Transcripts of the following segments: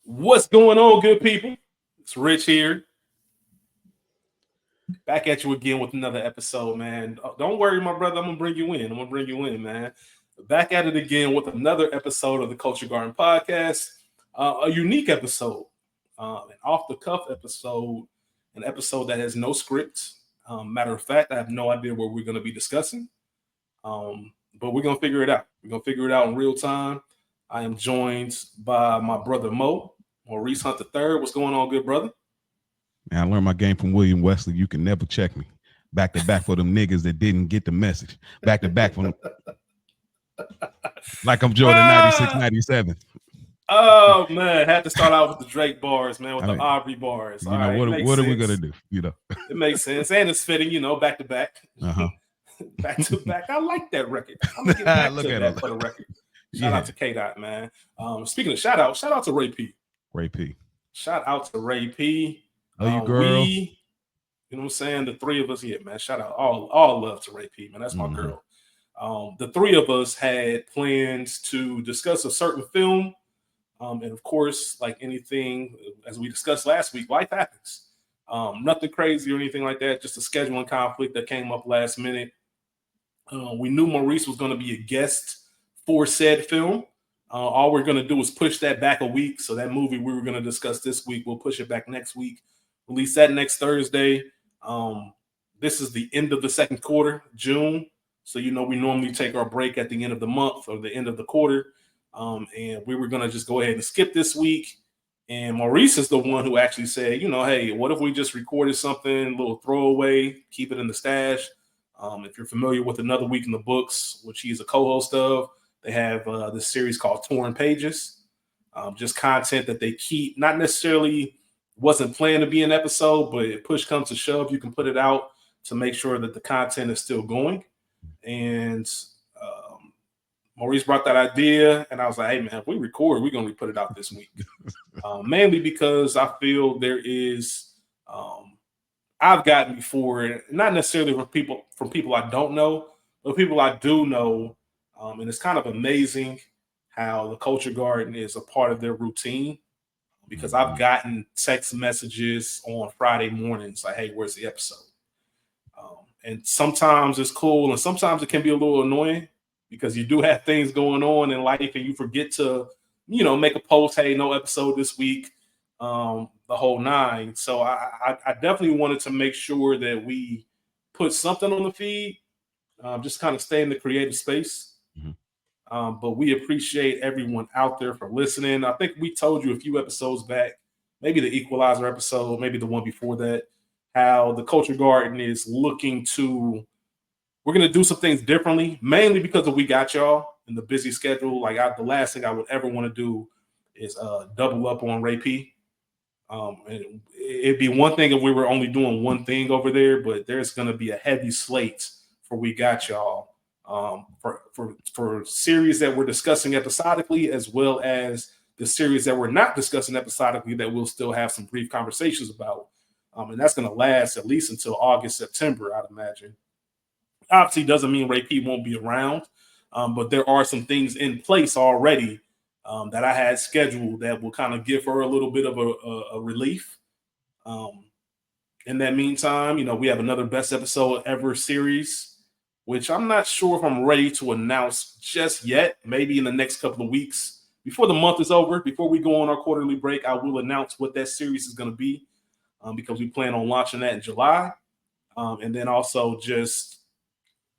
What's going on, good people? It's Rich here. Back at you again with another episode, man. Don't worry, my brother. I'm gonna bring you in. Man. Back at it again with another episode of the Culture Garden podcast. A unique episode, an off the cuff episode, an episode that has no script. Matter of fact, I have no idea what we're gonna be discussing. But we're gonna figure it out. We're gonna figure it out in real time. I am joined by my brother Maurice Hunt III. What's going on, good brother? Man, I learned my game from William Wesley. You can never check me. Back to back for them niggas that didn't get the message. Back to back from like I'm Jordan 96, 97. Oh man, had to start out with the Drake bars, man, with the Aubrey bars. What are we gonna do? It makes sense, and it's fitting, back to back. Back to back. I like that record. I'm gonna get back to that for the record. Shout out to K Dot, man. Speaking of shout out to Ray P. Shout out to Ray P. Oh, you girl. You know what I'm saying? The three of us, yeah, man. Shout out all love to Ray P, man. That's my girl. The three of us had plans to discuss a certain film. And of course, like anything, as we discussed last week, life happens. Nothing crazy or anything like that, just a scheduling conflict that came up last minute. We knew Maurice was going to be a guest for said film. All we're going to do is push that back a week. So that movie we were going to discuss this week, we'll push it back next week. Release that next Thursday. This is the end of the second quarter, June. So, we normally take our break at the end of the month or the end of the quarter. And we were going to just go ahead and skip this week. And Maurice is the one who actually said, hey, what if we just recorded something, a little throwaway, keep it in the stash? If you're familiar with Another Week in the Books, which he's a co-host of, they have this series called Torn Pages, just content that they keep, not necessarily wasn't planned to be an episode, but if push comes to shove, you can put it out to make sure that the content is still going. And Maurice brought that idea, and I was like, hey, man, if we record, we're going to put it out this week. Mainly because I feel there is, I've gotten before, not necessarily from people I don't know, but people I do know. And it's kind of amazing how the Culture Garden is a part of their routine, because I've gotten text messages on Friday mornings like, hey, where's the episode? And sometimes it's cool, and sometimes it can be a little annoying because you do have things going on in life and you forget to, make a post, hey, no episode this week, the whole nine. So I definitely wanted to make sure that we put something on the feed, just kind of stay in the creative space. But we appreciate everyone out there for listening. I think we told you a few episodes back, maybe the Equalizer episode, maybe the one before that, how the Culture Garden is looking to, we're going to do some things differently, mainly because of we got y'all in the busy schedule. Like the last thing I would ever want to do is double up on Ray P. It'd be one thing if we were only doing one thing over there, but there's going to be a heavy slate for we got y'all. For series that we're discussing episodically, as well as the series that we're not discussing episodically that we'll still have some brief conversations about. And that's going to last at least until August, September, I'd imagine. Obviously, doesn't mean Ray P won't be around, but there are some things in place already that I had scheduled that will kind of give her a little bit of a relief. In that meantime, we have another Best Episode Ever series, which I'm not sure if I'm ready to announce just yet. Maybe in the next couple of weeks. Before the month is over, before we go on our quarterly break, I will announce what that series is going to be, because we plan on launching that in July. And then also just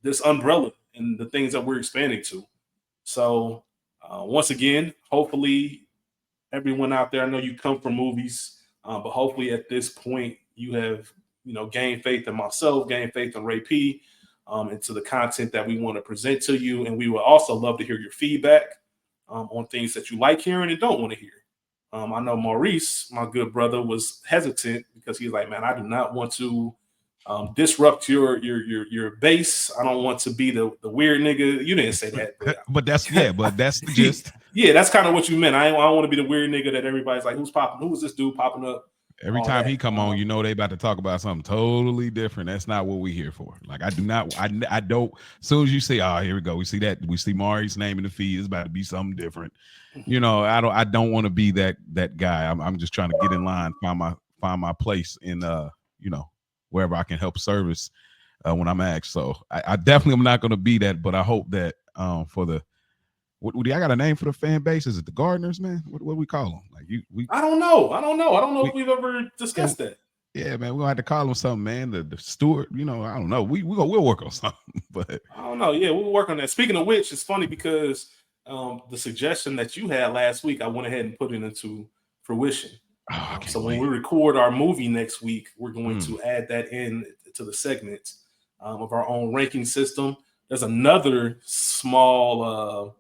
this umbrella and the things that we're expanding to. So once again, hopefully everyone out there, I know you come from movies, but hopefully at this point you have, gained faith in myself, gained faith in Ray P, into the content that we want to present to you. And we would also love to hear your feedback on things that you like hearing and don't want to hear. I know Maurice, my good brother, was hesitant because he's like, man, I do not want to disrupt your base. I don't want to be the weird nigga. You didn't say that. But that's the gist. Yeah, that's kind of what you meant. I don't want to be the weird nigga that everybody's like, who's popping? Who is this dude popping up? Every time he come on, they about to talk about something totally different. That's not what we're here for. Like, I don't, as soon as you say, oh, here we go. We see Maurice's name in the feed. It's about to be something different. you know, I don't want to be that guy. I'm just trying to get in line, find my place in you know, wherever I can help service when I'm asked. So I definitely am not going to be that, but I hope that for the what I got a name for the fan base? Is it the Gardeners, man? What do we call them? Like I don't know. I don't know. I don't know if we we've ever yeah, discussed that. yeah, man. We're gonna have to call them something, man. The Stewart, you know, I don't know. We'll work on something, but I don't know. Yeah, we'll work on that. Speaking of which, it's funny because the suggestion that you had last week, I went ahead and put it into fruition. oh, I So can't when we wait. record our movie next week, we're going Mm. to add that in to the segments of our own ranking system. There's another small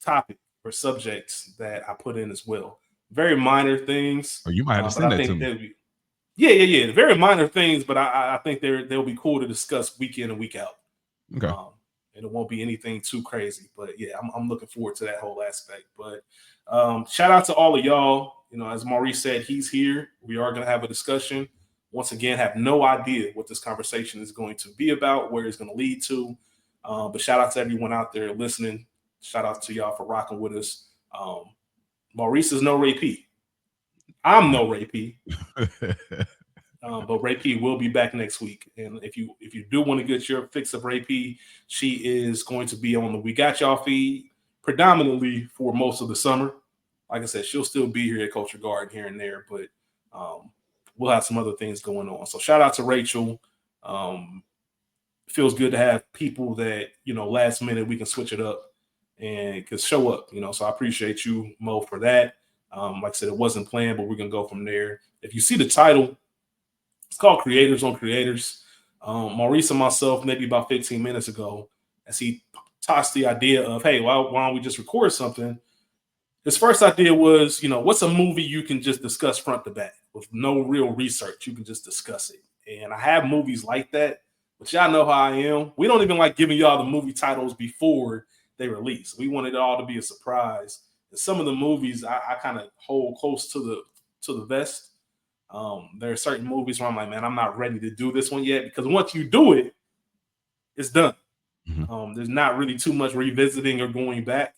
topic or subjects that I put in as well. Very minor things, Oh, you might have to but send I that to think me. they'll be yeah. Very minor things, but I think they'll be cool to discuss week in and week out. Okay. Um, and it won't be anything too crazy. But yeah, I'm looking forward to that whole aspect. But shout out to all of y'all. You know, as Maurice said, he's here. We are going to have a discussion. Once again, have no idea what this conversation is going to be about, where it's going to lead to. But shout out to everyone out there listening. Shout out to y'all for rocking with us. Um, Maurice is no Ray P. I'm no Ray P. But Ray P will be back next week, and if you do want to get your fix of Ray P, she is going to be on the We Got Y'all feed predominantly for most of the summer. Like I said, she'll still be here at Culture Garden here and there, but um, we'll have some other things going on. So shout out to Rachel. Um, Feels good to have people that last minute we can switch it up and can show up. So I appreciate you, Mo, for that. Like I said, it wasn't planned, but we're gonna go from there. If you see the title, it's called Creators on Creators. Maurice and myself, maybe about 15 minutes ago, as he tossed the idea of, hey, why don't we just record something? His first idea was, what's a movie you can just discuss front to back with no real research? You can just discuss it. And I have movies like that, but y'all know how I am. We don't even like giving y'all the movie titles before they release. We wanted it all to be a surprise. And some of the movies I kind of hold close to the vest. There are certain movies where I'm like, man, I'm not ready to do this one yet because once you do it, it's done. Mhm. There's not really too much revisiting or going back.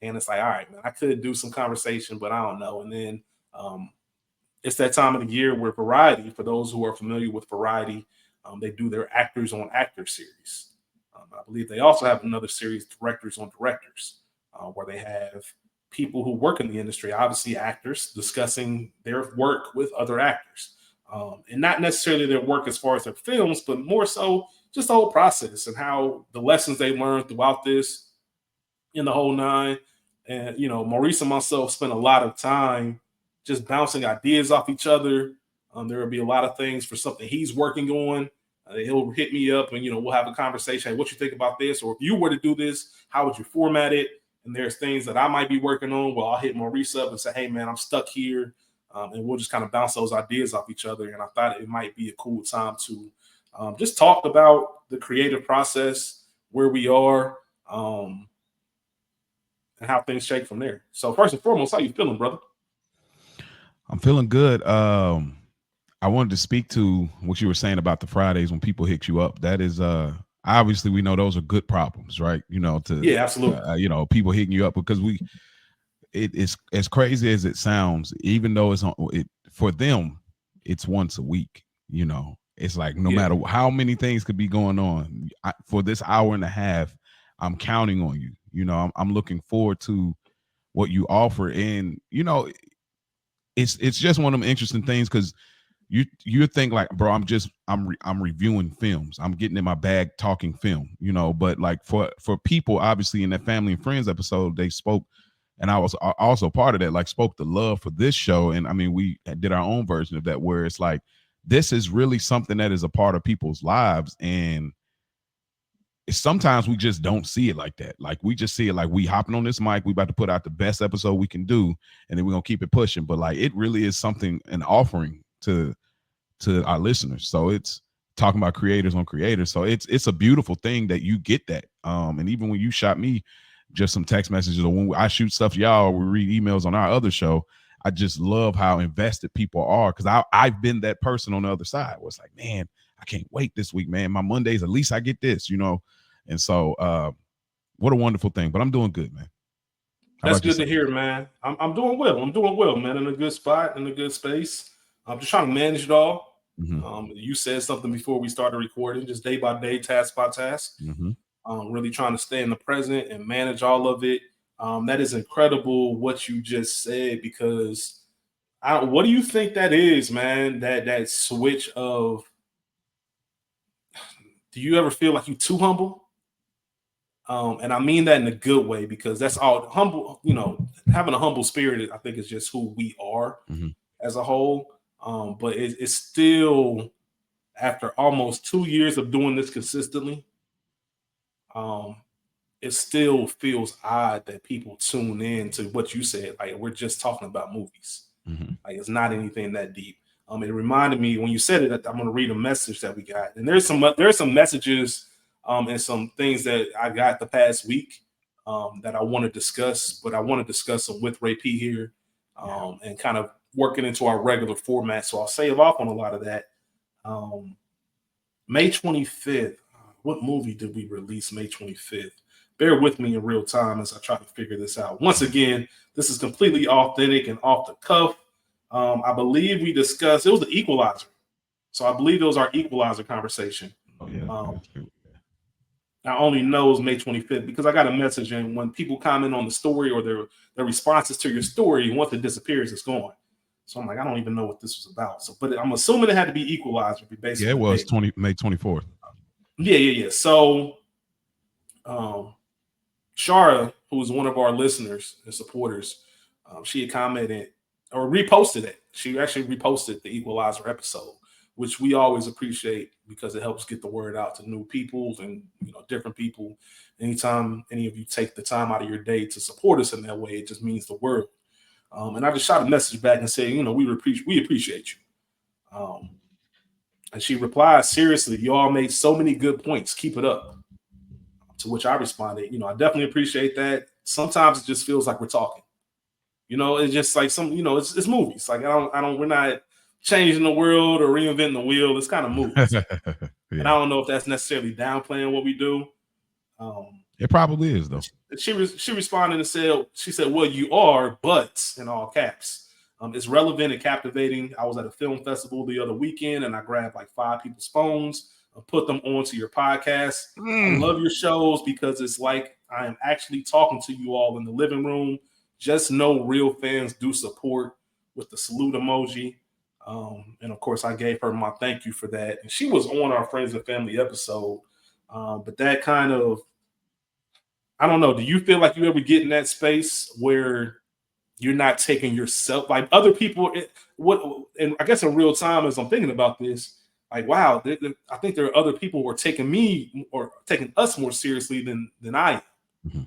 And it's like, all right, man, I could do some conversation, but I don't know. And then it's that time of the year where Variety, for those who are familiar with Variety, they do their Actors on Actors series. I believe they also have another series, Directors on Directors, where they have people who work in the industry, obviously actors, discussing their work with other actors. And not necessarily their work as far as their films, but more so just the whole process and how the lessons they learned throughout this in the whole nine. And Maurice and myself spent a lot of time just bouncing ideas off each other. There will be a lot of things for something he's working on. He'll hit me up, and we'll have a conversation. Hey, what you think about this? Or if you were to do this, how would you format it? And there's things that I might be working on. Well, I'll hit Maurice up and say, "Hey, man, I'm stuck here," and we'll just kind of bounce those ideas off each other. And I thought it might be a cool time to just talk about the creative process, where we are, and how things shake from there. So first and foremost, how you feeling, brother? I'm feeling good. I wanted to speak to what you were saying about the Fridays when people hit you up. That is obviously we know those are good problems, right? Yeah, absolutely. People hitting you up because it's as crazy as it sounds, even though it's on it for them, it's once a week, It's like no Yeah, matter how many things could be going on, for this hour and a half, I'm counting on you. I'm looking forward to what you offer, and it's just one of them interesting things because you think like, bro, I'm reviewing films, I'm getting in my bag talking film, but like for people obviously in that family and friends episode, they spoke, and I was also part of that, like spoke the love for this show. And I mean, we did our own version of that where it's like this is really something that is a part of people's lives, and sometimes we just don't see it like that. Like we just see it like we hopping on this mic, we about to put out the best episode we can do, and then we're gonna keep it pushing. But like it really is something, an offering to our listeners. So it's talking about creators on creators. So it's a beautiful thing that you get that. And even when you shot me just some text messages, or when I shoot stuff to y'all, or we read emails on our other show, I just love how invested people are, because I've been that person on the other side where it's like, man, I can't wait this week, man. My Mondays, at least I get this, And so what a wonderful thing. But I'm doing good, man. How That's about good to yourself? hear, man. I'm doing well. I'm doing well, man. In a good spot, in a good space. I'm just trying to manage it all. Mm-hmm. You said something before we started recording, just day by day, task by task. Mm-hmm. Really trying to stay in the present and manage all of it. That is incredible what you just said because what do you think that is, man? That switch of do you ever feel like you too humble? And I mean that in a good way because that's all humble, having a humble spirit, I think is just who we are Mm-hmm. as a whole. But it's still after almost 2 years of doing this consistently, um, it still feels odd that people tune in to what you said. Like we're just talking about movies. Mm-hmm. Like it's not anything that deep. It reminded me when you said it that I'm going to read a message that we got, and there's some messages and some things that I got the past week that I want to discuss, but I want to discuss them with Ray P here Yeah. and kind of working into our regular format. So I'll save off on a lot of that. Um, May 25th. What movie did we release May 25th? Bear with me in real time as I try to figure this out. Once again, this is completely authentic and off the cuff. I believe we discussed it was the Equalizer, so I believe it was our Equalizer conversation. Oh yeah. Um, I only know it was May 25th because I got a message, and when people comment on the story or their responses to your story, once it disappears, it's gone. So I'm like, I don't even know what this was about. So, but I'm assuming it had to be Equalizer, based Yeah, on it the was date. May 24th. Yeah. So, um, Shara, who was one of our listeners and supporters, she had commented or reposted it. She actually reposted the Equalizer episode, which we always appreciate because it helps get the word out to new people and different people. Anytime any of you take the time out of your day to support us in that way, it just means the world. And I just shot a message back and said, we appreciate you. And she replied, seriously, you all made so many good points. Keep it up. To which I responded, I definitely appreciate that. Sometimes it just feels like we're talking. It's just like it's movies. Like we're not changing the world or reinventing the wheel. It's kind of movies. And I Yeah, don't know if that's necessarily downplaying what we do. Um, it probably is though. she responded and said, well, you are, but in all caps. It's relevant and captivating. I was at a film festival the other weekend and I grabbed like 5 people's phones and put them onto your podcast. I love your shows because it's like I am actually talking to you all in the living room. Just know real fans do support with the salute emoji. And of course, I gave her my thank you for that. And she was on our Friends and Family episode. But that kind of, I don't know. Do you feel like you ever get in that space where you're not taking yourself like other people? And I guess in real time, as I'm thinking about this, like wow, I think there are other people who are taking me or taking us more seriously than I am. Mm-hmm.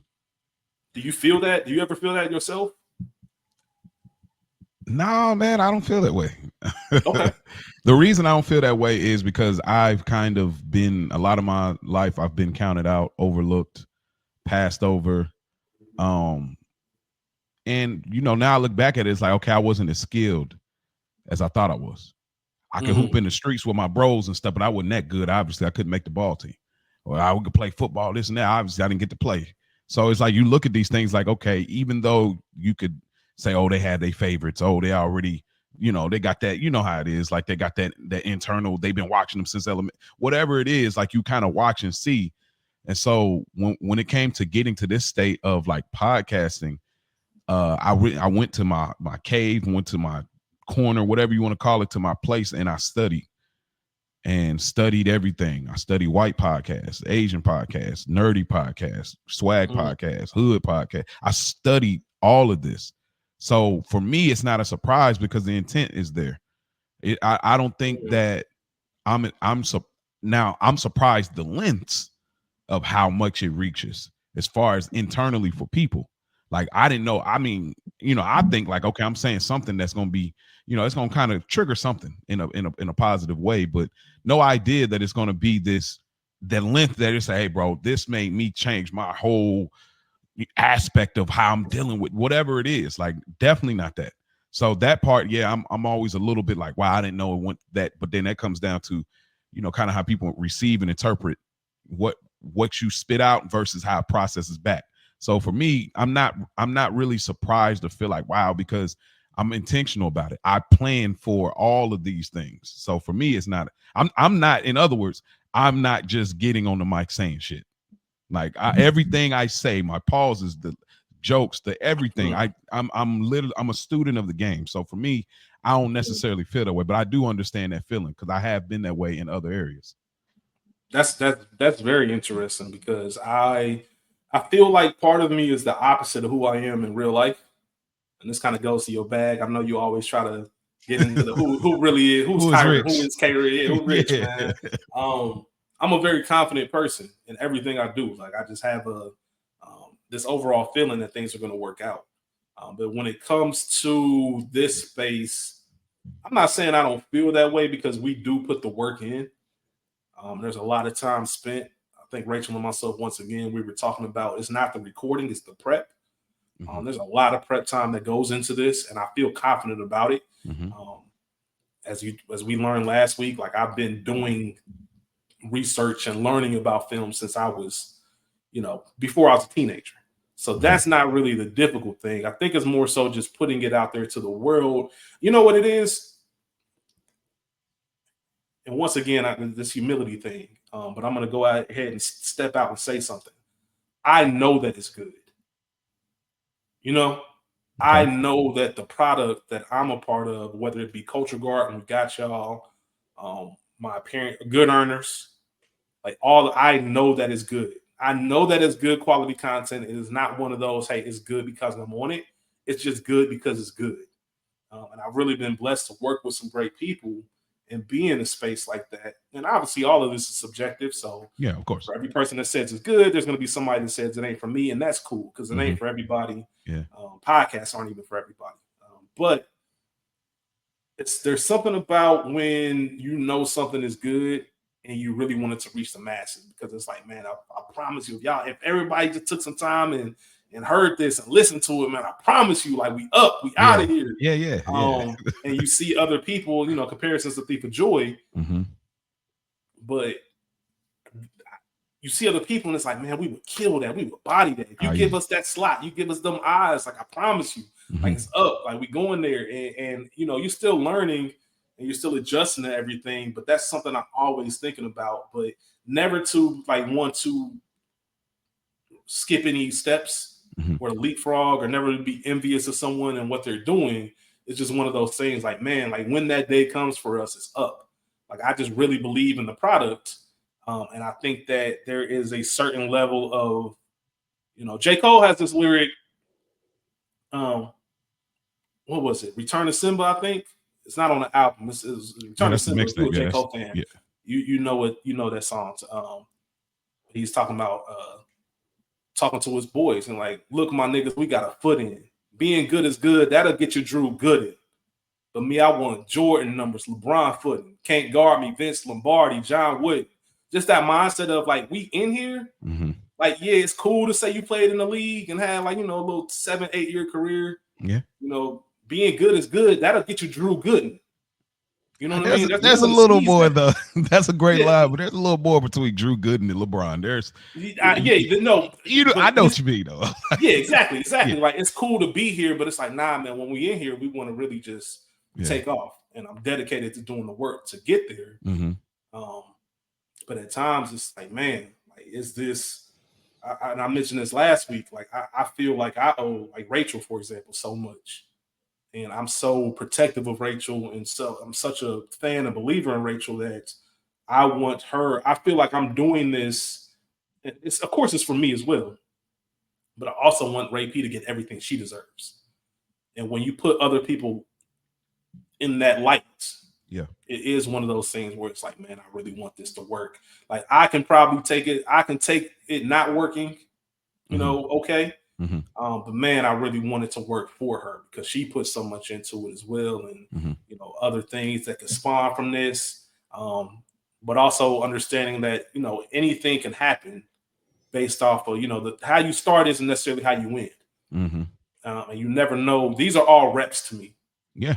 Do you feel that? Do you ever feel that yourself? No, man, I don't feel that way. Okay. The reason I don't feel that way is because I've kind of been a lot of my life I've been counted out, overlooked, passed over. And now I look back at it, it's like, okay, I wasn't as skilled as I thought I was. I could hoop in the streets with my bros and stuff, but I wasn't that good. Obviously, I couldn't make the ball team. Or I could play football, this and that. Obviously, I didn't get to play. So it's like you look at these things like, okay, even though you could say, oh, they had their favorites. Oh, they already, they got that, how it is. Like they got that internal, they've been watching them since whatever it is, like you kind of watch and see. And so when it came to getting to this state of like podcasting, I went to my cave, went to my corner, whatever you want to call it, to my place, and I studied everything. I studied white podcasts, Asian podcasts, nerdy podcasts, swag podcasts, hood podcast. I studied all of this. So for me, it's not a surprise because the intent is there. I don't think that I'm surprised the lengths of how much it reaches as far as internally for people. Like I didn't know. I mean, I think like, okay, I'm saying something that's going to be, it's going to kind of trigger something in a positive way, but no idea that it's going to be the length that it's hey, bro, this made me change my whole aspect of how I'm dealing with whatever it is. Like definitely not that. So that part, yeah, I'm always a little bit like, wow, I didn't know it went that. But then that comes down to, kind of how people receive and interpret what you spit out versus how it processes back. So for me, I'm not really surprised to feel like wow, because I'm intentional about it. I plan for all of these things. So for me, it's not. I'm not. In other words, I'm not just getting on the mic saying shit. Like everything I say, my pauses, the jokes, the everything. I'm literally I'm a student of the game. So for me, I don't necessarily feel that way, but I do understand that feeling because I have been that way in other areas. That's very interesting because I feel like part of me is the opposite of who I am in real life, and this kind of goes to your bag. I know you always try to get into the who really is, who's Who is Kyron, who rich? is Kyrie, who rich Yeah. man. Um, I'm a very confident person in everything I do. Like I just have a this overall feeling that things are going to work out. But when it comes to this space, I'm not saying I don't feel that way because we do put the work in. There's a lot of time spent. I think Rachel and myself, once again, we were talking about it's not the recording, it's the prep. Mm-hmm. There's a lot of prep time that goes into this, and I feel confident about it. Mm-hmm. Um, as we learned last week, like I've been doing research and learning about film since I was, before I was a teenager. So that's not really the difficult thing. I think it's more so just putting it out there to the world. You know what it is? And once again, this humility thing. But I'm going to go ahead and step out and say something. I know that it's good. You know, I Okay. know that the product that I'm a part of, whether it be Culture Guard and we got y'all, my parent, good earners, like all, I know that it's good. I know that it's good quality content. It is not one of those, hey, it's good because I'm on it. It's just good because it's good. And I've really been blessed to work with some great people and be in a space like that. And obviously, all of this is subjective. So Yeah, of course. for every person that says it's good, there's going to be somebody that says it ain't for me, and that's cool because it Mm-hmm. ain't for everybody. Yeah. Podcasts aren't even for everybody, but there's something about when you know something is good and you really want it to reach the masses because it's like, man, I promise you, if everybody just took some time and heard this and listened to it, man, I promise you, like we out Yeah. of here. Yeah. Yeah. Yeah. And you see other people, comparisons to Thief of Joy, Mm-hmm. but you see other people and it's like, man, we would kill that. We would body that. If you Oh, give yeah. us that slot, you give us them eyes, like I promise you, like Mm-hmm. it's up. Like we going there and you're still learning and you're still adjusting to everything. But that's something I'm always thinking about, but never to like want to skip any steps Mm-hmm. or leapfrog or never be envious of someone and what they're doing. It's just one of those things like, man, like when that day comes for us, it's up. Like I just really believe in the product. And I think that there is a certain level of, J. Cole has this lyric, um, what was it? Return to Simba, I think. It's not on the album. It's Yeah, Return to that's the Simba. If you're mixtape. a Yeah, J. that's Cole fan, yeah. you know it, you know that song. He's talking about talking to his boys and like, look, my niggas, we got a foot in. Being good is good. That'll get you Drew Gooden. But me, I want Jordan numbers, LeBron footing. Can't guard me, Vince Lombardi, John Wood. Just that mindset of like, we in here. Mm-hmm. Like, yeah, it's cool to say you played in the league and had like, a little 7-8 year career. Yeah. Being good is good. That'll get you Drew Gooden. You know what I There's mean? a, That's there's a willing to little squeeze more that. though. That's a great Yeah, line, but there's a little more between Drew Gooden and LeBron. There's no, I but know what you mean though. yeah, exactly. Yeah. Like it's cool to be here, but it's like, nah, man. When we in here, we want to really just Yeah. take off, and I'm dedicated to doing the work to get there. Mm-hmm. Um, but at times, it's like, man, like, is this? And I mentioned this last week. Like, I feel like I owe, like Rachel, for example, so much, and I'm so protective of Rachel, and so I'm such a fan and believer in Rachel that I want her. I feel like I'm doing this. It's of course it's for me as well, but I also want Ray P to get everything she deserves. And when you put other people in that light, Yeah. it is one of those things where it's like, man, I really want this to work. Like I can probably take it. I can take it not working, okay. Mm-hmm. But man, I really wanted to work for her because she put so much into it as well, and Mm-hmm. other things that could spawn from this. But also understanding that anything can happen based off of how you start isn't necessarily how you end, Mm-hmm. and you never know. These are all reps to me. Yeah.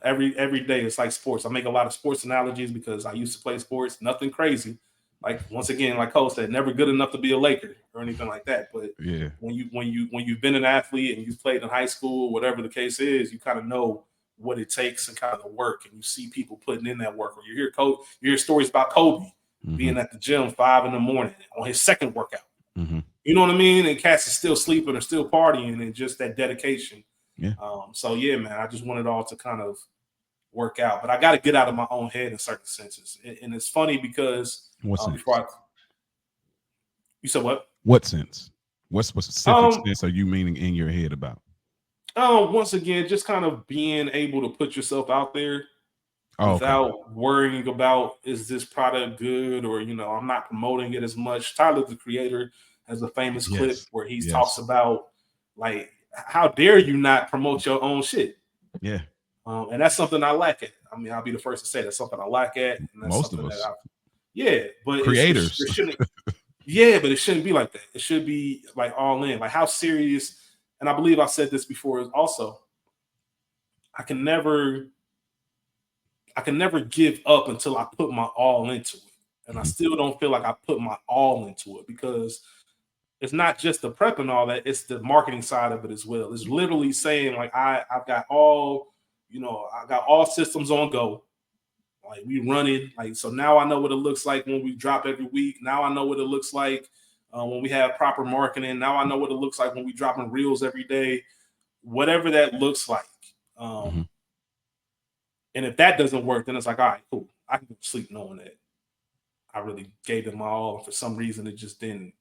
Every day it's like sports. I make a lot of sports analogies because I used to play sports. Nothing crazy. like once again, like Cole said, never good enough to be a Laker or anything like that. But Yeah. when you've been an athlete and you've played in high school, whatever the case is, you kind of know what it takes and kind of the work, and you see people putting in that work. Or you hear stories about Kobe being at the gym 5 a.m. on his second workout. You know what I mean? And cats are still sleeping or still partying, and just that dedication. Yeah. So yeah, man, I just want it all to kind of work out, but I got to get out of my own head in certain senses. And it's funny because what sense? You said what? What sense? What specific sense are you meaning in your head about? Once again, just kind of being able to put yourself out there without worrying about, is this product good, or I'm not promoting it as much. Tyler, the Creator, has a famous clip where he talks about, like, how dare you not promote your own shit? Yeah. And that's something I lack at. I mean, I'll be the first to say that's something I lack at. And that's most something of us. But creators. It shouldn't. Yeah, but it shouldn't be like that. It should be like all in. Like, how serious? And I believe I said this before. Also, I can never give up until I put my all into it. And I still don't feel like I put my all into it, because it's not just the prep and all that, it's the marketing side of it as well. It's literally saying, like, I've got all, I got all systems on go. Like, we run it. Like, so now I know what it looks like when we drop every week. Now I know what it looks like when we have proper marketing. Now I know what it looks like when we dropping reels every day, whatever that looks like. And if that doesn't work, then it's like, all right, cool. I can go to sleep knowing that I really gave it my all. For some reason, it just didn't,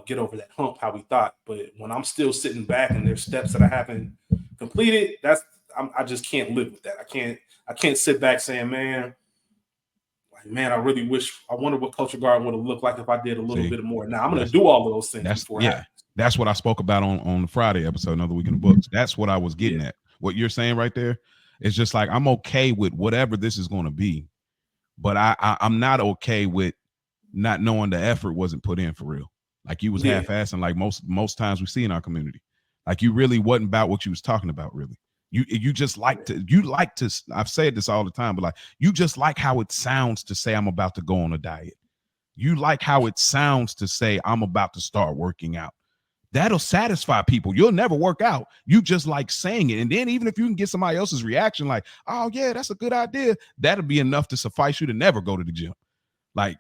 get over that hump how we thought. But when I'm still sitting back and there's steps that I haven't completed, I just can't live with that. I can't sit back saying, man, I really I wonder what Culture Garden would have looked like if I did a little bit more. Now I'm going to do all of those things before. That's what I spoke about on the Friday episode, Another Week in the Books. That's what I was getting at. What you're saying right there is just like, I'm okay with whatever this is going to be, but I'm not okay with not knowing the effort wasn't put in for real. Like, you was half-assing, like most times we see in our community. Like, you really wasn't about what you was talking about, really. You just like to, I've said this all the time, but like, you just like how it sounds to say, I'm about to go on a diet. You like how it sounds to say, I'm about to start working out. That'll satisfy people. You'll never work out. You just like saying it. And then even if you can get somebody else's reaction, like, oh yeah, that's a good idea, that'll be enough to suffice you to never go to the gym. Like,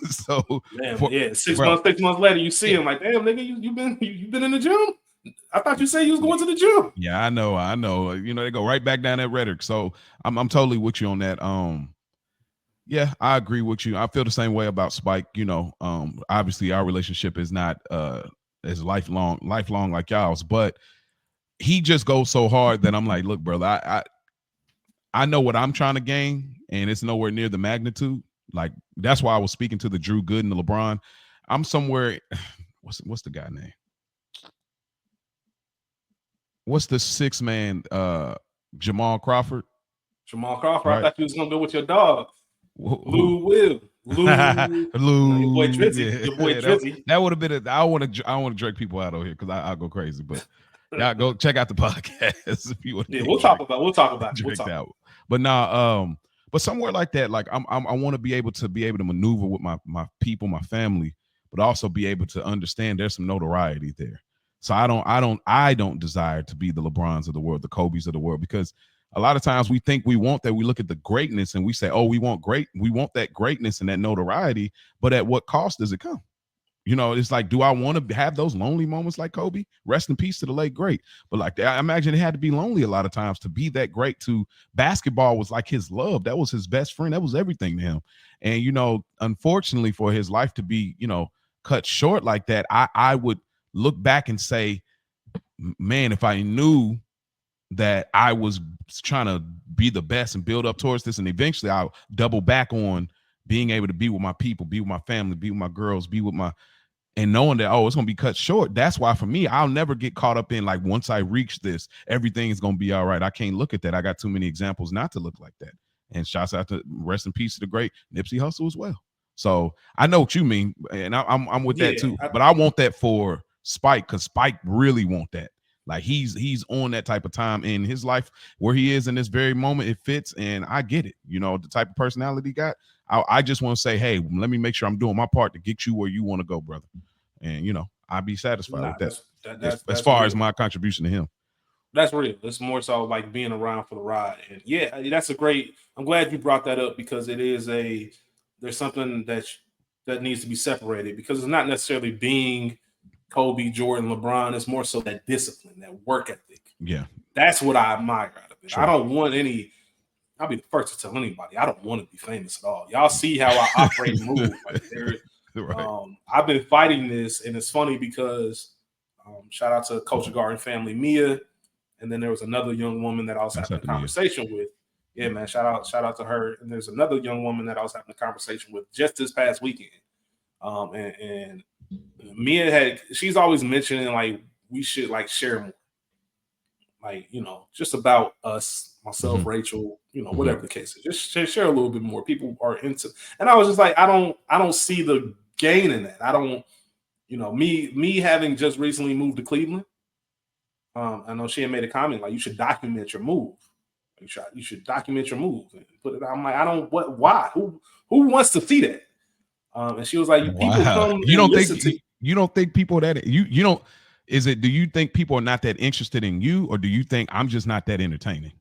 so man, 6 months later, you see him like, damn, nigga, you been in the gym? I thought you said you was going to the gym. Yeah, I know. They go right back down that rhetoric. So I'm totally with you on that. Yeah, I agree with you. I feel the same way about Spike. Obviously our relationship is not as lifelong like y'all's, but he just goes so hard that I'm like, look, brother, I know what I'm trying to gain, and it's nowhere near the magnitude. Like, that's why I was speaking to the Drew Gooden, the LeBron. I'm somewhere. What's the guy name? What's the 6-man? Jamal Crawford. Right? I thought you was gonna go with your dog, Lou Will. Lou, your boy Drizzy. Your boy Drizzy. That would have been I want to drag people out over here because I'll go crazy. But y'all go check out the podcast if you want. Yeah, we'll talk about it. But now, but somewhere like that, like I want to be able to maneuver with my people, my family, but also be able to understand there's some notoriety there. So I don't desire to be the LeBrons of the world, the Kobes of the world, because a lot of times we think we want that. We look at the greatness and we say, oh, we want that greatness and that notoriety, but at what cost does it come? It's like, do I want to have those lonely moments like Kobe? Rest in peace to the late great. But like, I imagine it had to be lonely a lot of times to be that great. To basketball was like his love. That was his best friend. That was everything to him. And, unfortunately for his life to be, cut short like that, I would look back and say, man, if I knew that I was trying to be the best and build up towards this, and eventually I'll double back on being able to be with my people, be with my family, be with my girls, and knowing that, oh, it's going to be cut short. That's why for me, I'll never get caught up in like, once I reach this, everything is going to be all right. I can't look at that. I got too many examples not to look like that. And shouts out to, rest in peace to the great Nipsey Hussle as well. So I know what you mean. And I'm with that too, but I want that for Spike, because Spike really want that. Like, he's on that type of time in his life where he is in this very moment. It fits, and I get it. The type of personality he got, I just want to say, hey, let me make sure I'm doing my part to get you where you want to go, brother. And I'd be satisfied with that. As That's far as real. my contribution to him. That's real. It's more so like being around for the ride. And yeah, that's a great. I'm glad you brought that up because there's something that needs to be separated because it's not necessarily being Kobe, Jordan, LeBron. It's more so that discipline, that work ethic. Yeah. That's what I admire out of it. Sure. I don't want any. I'll be the first to tell anybody. I don't want to be famous at all. Y'all see how I operate and move. Like right. I've been fighting this, and it's funny because shout out to Culture Garden family, Mia. And then there was another young woman that I was having a conversation with. Yeah, man. Shout out to her. And there's another young woman that I was having a conversation with just this past weekend. And Mia she's always mentioning like we should like share more. Like, just about us, myself, Rachel, whatever the case is. Just share a little bit more. People are into, and I was just like, I don't see the gain in that. I don't, me having just recently moved to Cleveland. I know she had made a comment like you should document your move. You should document your move and put it out. I'm like, I don't why? Who wants to see that? And she was like, people come you and don't listen think to you don't think people that you don't do you think people are not that interested in you, or do you think I'm just not that entertaining?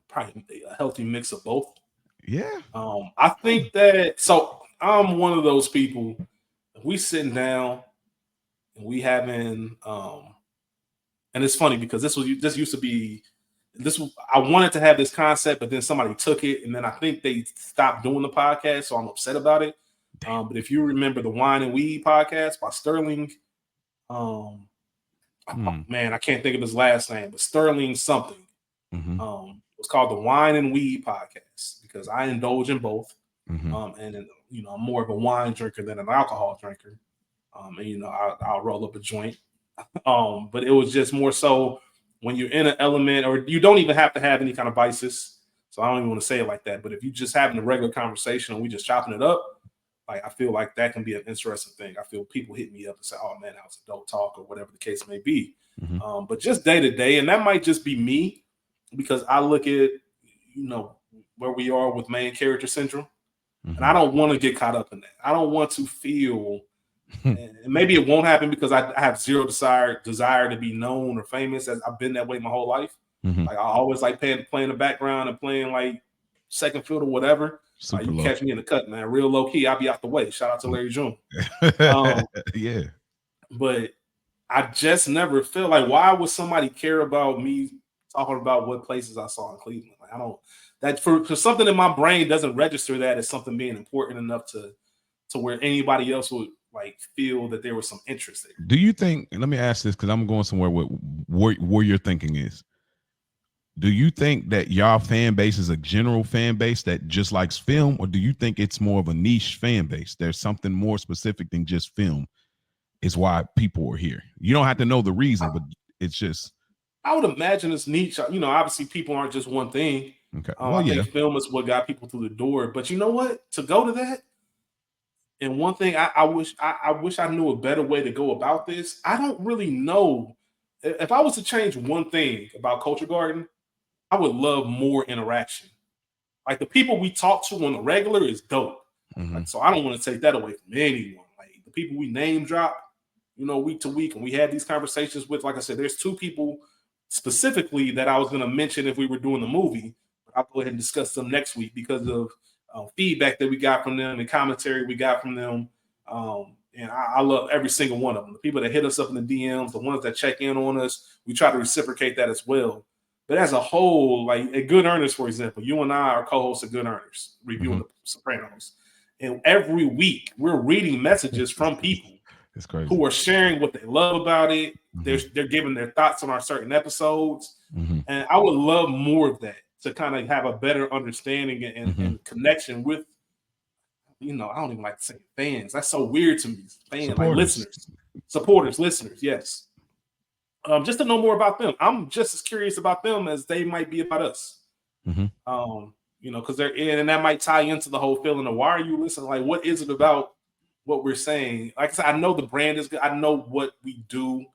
Probably a healthy mix of both. Yeah. I think that so I'm one of those people. If we sitting down and we having and it's funny because this used to be I wanted to have this concept, but then somebody took it, and then I think they stopped doing the podcast, so I'm upset about it. But if you remember the Wine and Weed podcast by Sterling, man, I can't think of his last name, but Sterling something. It was called the Wine and Weed podcast because I indulge in both. And I'm more of a wine drinker than an alcohol drinker. And I'll roll up a joint. But it was just more so when you're in an element, or you don't even have to have any kind of vices. So I don't even want to say it like that. But if you just having a regular conversation and we just chopping it up, like I feel like that can be an interesting thing. I feel people hit me up and say, "Oh man, that was a dope talk," or whatever the case may be. But just day to day, and that might just be me because I look at where we are with main character syndrome, and I don't want to get caught up in that. I don't want to feel. And maybe it won't happen because I have zero desire to be known or famous, as I've been that way my whole life. Like I always like playing the background and playing like second fiddle, whatever. Like you catch me in the cut, man. Real low key, I'll be out the way. Shout out to Larry June. Yeah. But I just never feel like why would somebody care about me talking about what places I saw in Cleveland? Like I don't that for something in my brain doesn't register that as something being important enough to where anybody else would like feel that there was some interest there. Do you think, and let me ask this because I'm going somewhere with where your thinking is. Do you think that y'all fan base is a general fan base that just likes film, or do you think it's more of a niche fan base? There's something more specific than just film is why people are here. You don't have to know the reason, but it's just. I would imagine it's niche. Obviously people aren't just one thing. Okay. I think film is what got people through the door. But you know what? To go to that, and one thing I wish I knew a better way to go about this. I don't really know. If I was to change one thing about Culture Garden, I would love more interaction. Like the people we talk to on the regular is dope. Like, so I don't want to take that away from anyone. Like the people we name drop, week to week, and we had these conversations with, like I said, there's two people specifically that I was going to mention if we were doing the movie. But I'll go ahead and discuss them next week because of feedback that we got from them and commentary we got from them. And I love every single one of them. The people that hit us up in the DMs, the ones that check in on us, we try to reciprocate that as well. But as a whole, like at Good Earners, for example, you and I are co-hosts of Good Earners, reviewing The Sopranos. And every week we're reading messages from people who are sharing what they love about it. They're giving their thoughts on our certain episodes. And I would love more of that to kind of have a better understanding and connection with, I don't even like to say fans. That's so weird to me. Fans, like listeners, supporters, listeners. Yes. Just to know more about them. I'm just as curious about them as they might be about us. Because they're in, and that might tie into the whole feeling of why are you listening? Like, what is it about what we're saying? Like I said, I know the brand is good. I know what we do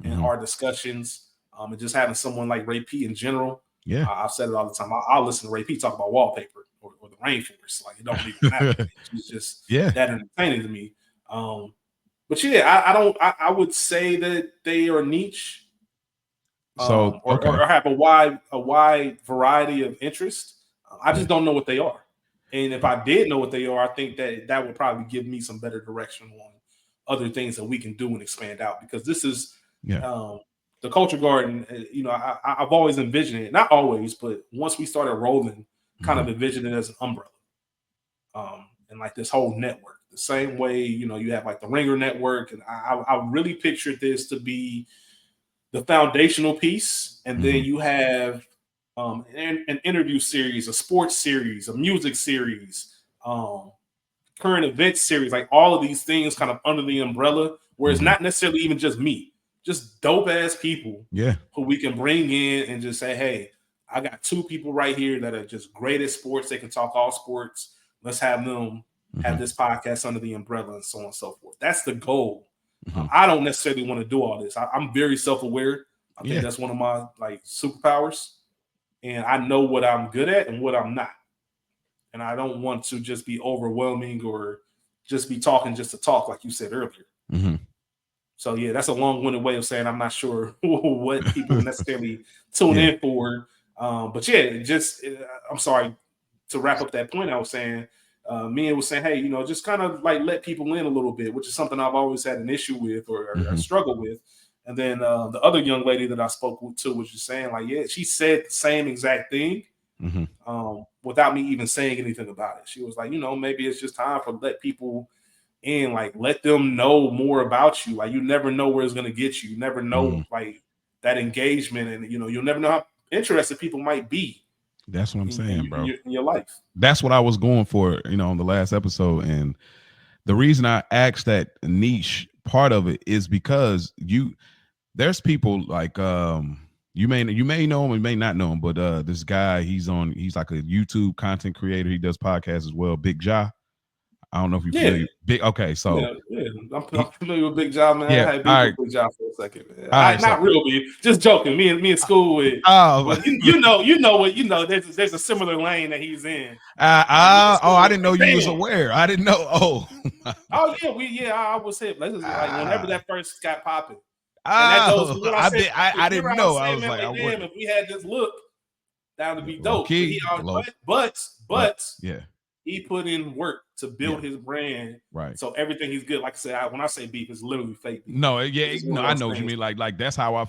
in our discussions. And just having someone like Ray P in general. Yeah. I've said it all the time. I'll listen to Ray P talk about wallpaper or the rainforest. Like it don't even matter. She's just Yeah. that entertaining to me. But yeah, I don't. I would say that they are niche, So okay. or have a wide variety of interest. I just Yeah. don't know what they are. And if I did know what they are, I think that would probably give me some better direction on other things that we can do and expand out. Because this is Yeah. the culture garden. You know, I've always envisioned it. Not always, but once we started rolling, kind of envisioned it as an umbrella. And like this whole network, the same way, you know, you have like the Ringer network. And I really pictured this to be the foundational piece. And then you have an interview series, a sports series, a music series, current event series, like all of these things kind of under the umbrella, where it's not necessarily even just me, just dope ass people who we can bring in and just say, hey, I got two people right here that are just great at sports. They can talk all sports. Let's have them have this podcast under the umbrella and so on and so forth. That's the goal. I don't necessarily want to do all this. I'm very self-aware. I think that's one of my like superpowers. And I know what I'm good at and what I'm not. And I don't want to just be overwhelming or just be talking just to talk, like you said earlier. So yeah, that's a long-winded way of saying I'm not sure what people necessarily tune in for. But yeah, just I'm sorry to wrap up that point I was saying. Me was saying, hey, you know, just kind of like let people in a little bit, which is something I've always had an issue with or struggle with. And then the other young lady that I spoke to was just saying, like, yeah, she said the same exact thing without me even saying anything about it. She was like, you know, maybe it's just time for let people in, like let them know more about you. Like you never know where it's gonna get you. You never know like that engagement, and you know, you'll never know how interested people might be. That's what I'm saying, bro. In your life. That's what I was going for, you know, on the last episode. And the reason I asked that niche part of it is because there's people like you may know him, you may not know him, but this guy, he's like a YouTube content creator. He does podcasts as well. Big Ja. I don't know if you're familiar. Big, okay, so I'm familiar with Big Ja, man. Yeah, I had beef with Big Ja for a second, man. Not so, real beef, just joking. Me and school with. But you know what? You know, there's a similar lane that he's in. I didn't know you was aware. I didn't know. Oh yeah, I was hip. Like whenever that first got popping. And that goes to what I said. I didn't know. I was like, damn, if we had this look, that would be dope. But yeah. He put in work to build his brand, right? So everything he's good. Like I said, when I say beef, it's literally fake beef. No, yeah, no, I know what you mean. Like that's how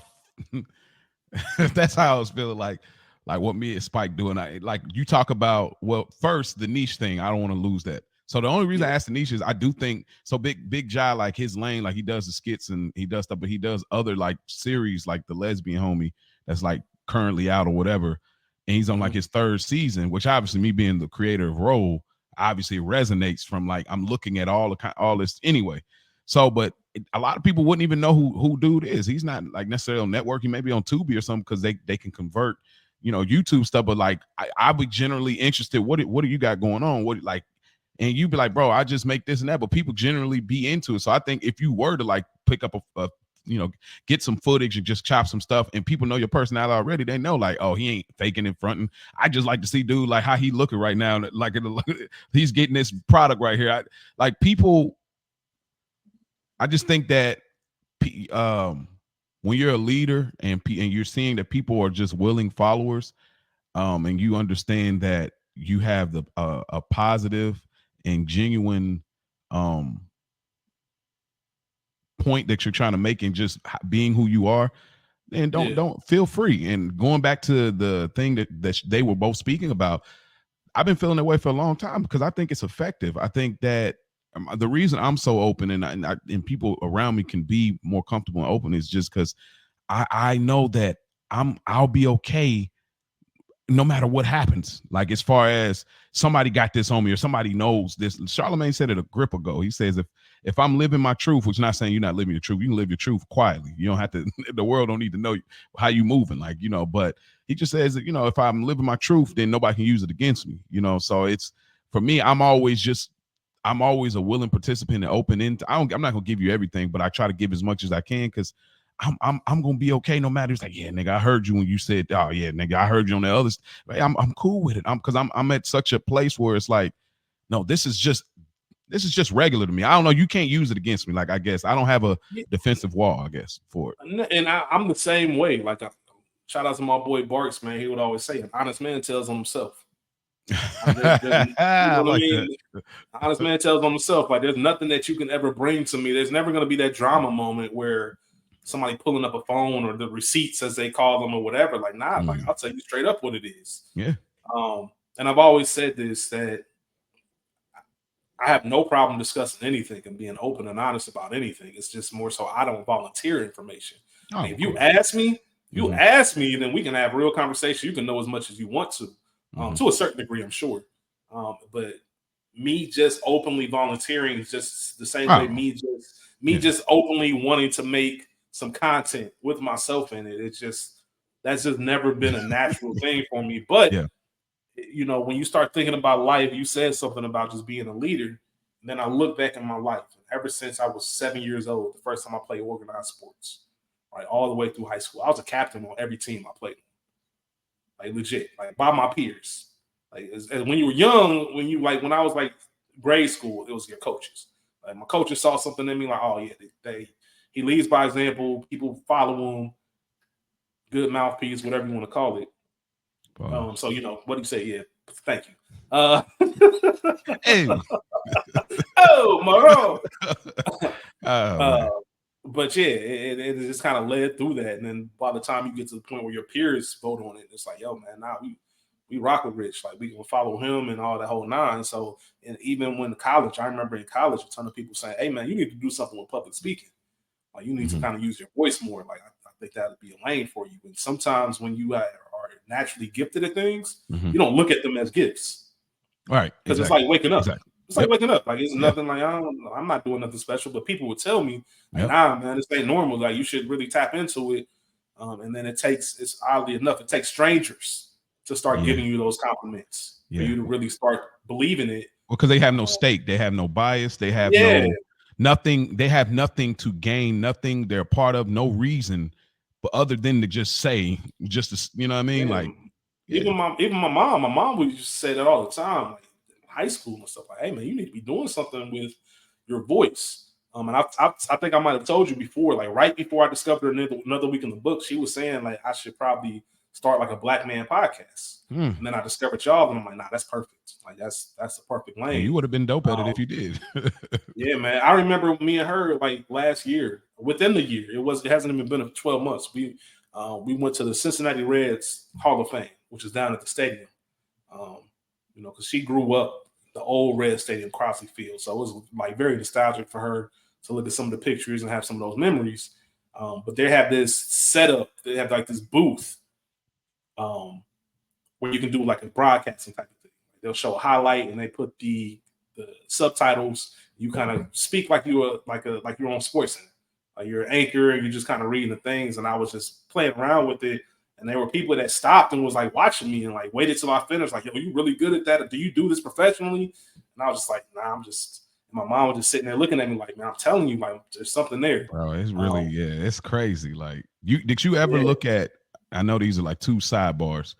that's how I was feeling. Like what me and Spike doing. I like you talk about. Well, first the niche thing. I don't want to lose that. So the only reason I asked the niche is I do think so. Big Ja, like his lane, like he does the skits and he does stuff, but he does other like series, like the Lesbian Homie that's like currently out or whatever. And he's on like his third season, which obviously me being the creator of Roll, obviously resonates from like I'm looking at all this anyway. So, but a lot of people wouldn't even know who dude is. He's not like necessarily on network. He may be on Tubi or something because they can convert, you know, YouTube stuff. But like I'd be generally interested. What do you got going on? What like, and you'd be like, bro, I just make this and that. But people generally be into it. So I think if you were to like pick up a you know, get some footage and just chop some stuff, and people know your personality already. They know, like, oh, he ain't faking and fronting. I just like to see dude like how he looking right now, like he's getting this product right here. Like people, I just think that when you're a leader and you're seeing that people are just willing followers, and you understand that you have a positive and genuine point that you're trying to make and just being who you are, and don't feel free. And going back to the thing that they were both speaking about, I've been feeling that way for a long time because I think it's effective. I think that the reason I'm so open and people around me can be more comfortable and open is just because I know that I'll be okay no matter what happens. Like as far as somebody got this on me or somebody knows this. Charlamagne said it a grip ago. He says if I'm living my truth, which is not saying you're not living your truth, you can live your truth quietly. You don't have to. The world don't need to know how you moving, like, you know. But he just says that, you know, if I'm living my truth, then nobody can use it against me. You know, so it's for me. I'm always a willing participant and open into. I'm not gonna give you everything, but I try to give as much as I can because I'm gonna be okay no matter. It's like, yeah, nigga, I heard you when you said, oh yeah, nigga, I heard you on the other. Like, I'm cool with it. I'm at such a place where it's like, no, this is just regular to me. I don't know. You can't use it against me. Like, I guess I don't have a defensive wall, I guess, for it. And I'm the same way. Like, shout out to my boy Barks, man. He would always say, "An honest man tells on himself." You I know what I like mean? that. Honest man tells on himself. Like, there's nothing that you can ever bring to me. There's never going to be that drama moment where somebody pulling up a phone or the receipts, as they call them, or whatever. Like, nah, like I'll tell you straight up what it is. Yeah. And I've always said this, that I have no problem discussing anything and being open and honest about anything. It's just more so I don't volunteer information. Oh, If you ask me, then we can have real conversation. You can know as much as you want to a certain degree, I'm sure. But me just openly volunteering is just the same way me just openly wanting to make some content with myself in it. It's just that's just never been a natural thing for me. But you know, when you start thinking about life, you said something about just being a leader. And then I look back in my life. Ever since I was 7 years old, the first time I played organized sports, right, all the way through high school, I was a captain on every team I played. Like legit, like by my peers. Like as when you were young, when I was like grade school, it was your coaches. Like my coaches saw something in me, like, oh yeah, he leads by example. People follow him. Good mouthpiece, whatever you want to call it. So you know what do you say? Yeah, thank you. Hey. Oh, Moro. Oh, but yeah, it just kind of led through that, and then by the time you get to the point where your peers vote on it, it's like, yo, man, nah, we rock with Rich, like we can follow him and all that whole nine. So, and even when college, I remember in college, a ton of people saying, hey, man, you need to do something with public speaking. Like you need to kind of use your voice more. Like I think that would be a lane for you. And sometimes when you are naturally gifted at things, you don't look at them as gifts, right? Because it's like waking up. Exactly. It's like waking up. Like it's nothing like I'm not doing nothing special. But people would tell me, like, nah, man, this ain't normal. Like you should really tap into it. And then it's oddly enough, it takes strangers to start giving you those compliments for you to really start believing it. Well, because they have no stake, they have no bias, they have nothing. They have nothing to gain, nothing they're a part of, no reason, but other than to just say, just to, you know what I mean? Like even my mom would just say that all the time, like in high school and stuff. Like, hey man, you need to be doing something with your voice. And I think I might have told you before, like right before I discovered another week in the book, she was saying like I should probably start like a Black man podcast. And then I discovered y'all, and I'm like, nah, that's perfect. Like that's the perfect lane. Well, you would have been dope at it if you did. Yeah, man. I remember me and her like last year, within the year. It hasn't even been 12 months. We went to the Cincinnati Reds Hall of Fame, which is down at the stadium. You know, because she grew up the old Red Stadium, Crosley Field, so it was like very nostalgic for her to look at some of the pictures and have some of those memories. But they have this setup. They have like this booth where you can do like a broadcasting type of thing. They'll show a highlight and they put the subtitles. You kind of speak like you're on Sports Center. Like you're an anchor and you're just kind of reading the things. And I was just playing around with it. And there were people that stopped and was like watching me and like waited till I finished. Like, yo, are you really good at that? Or do you do this professionally? And I was just like, nah, I'm just. And my mom was just sitting there looking at me like, man, I'm telling you, like, there's something there. Bro, it's really it's crazy. Like, did you ever look at? I know these are like two sidebars.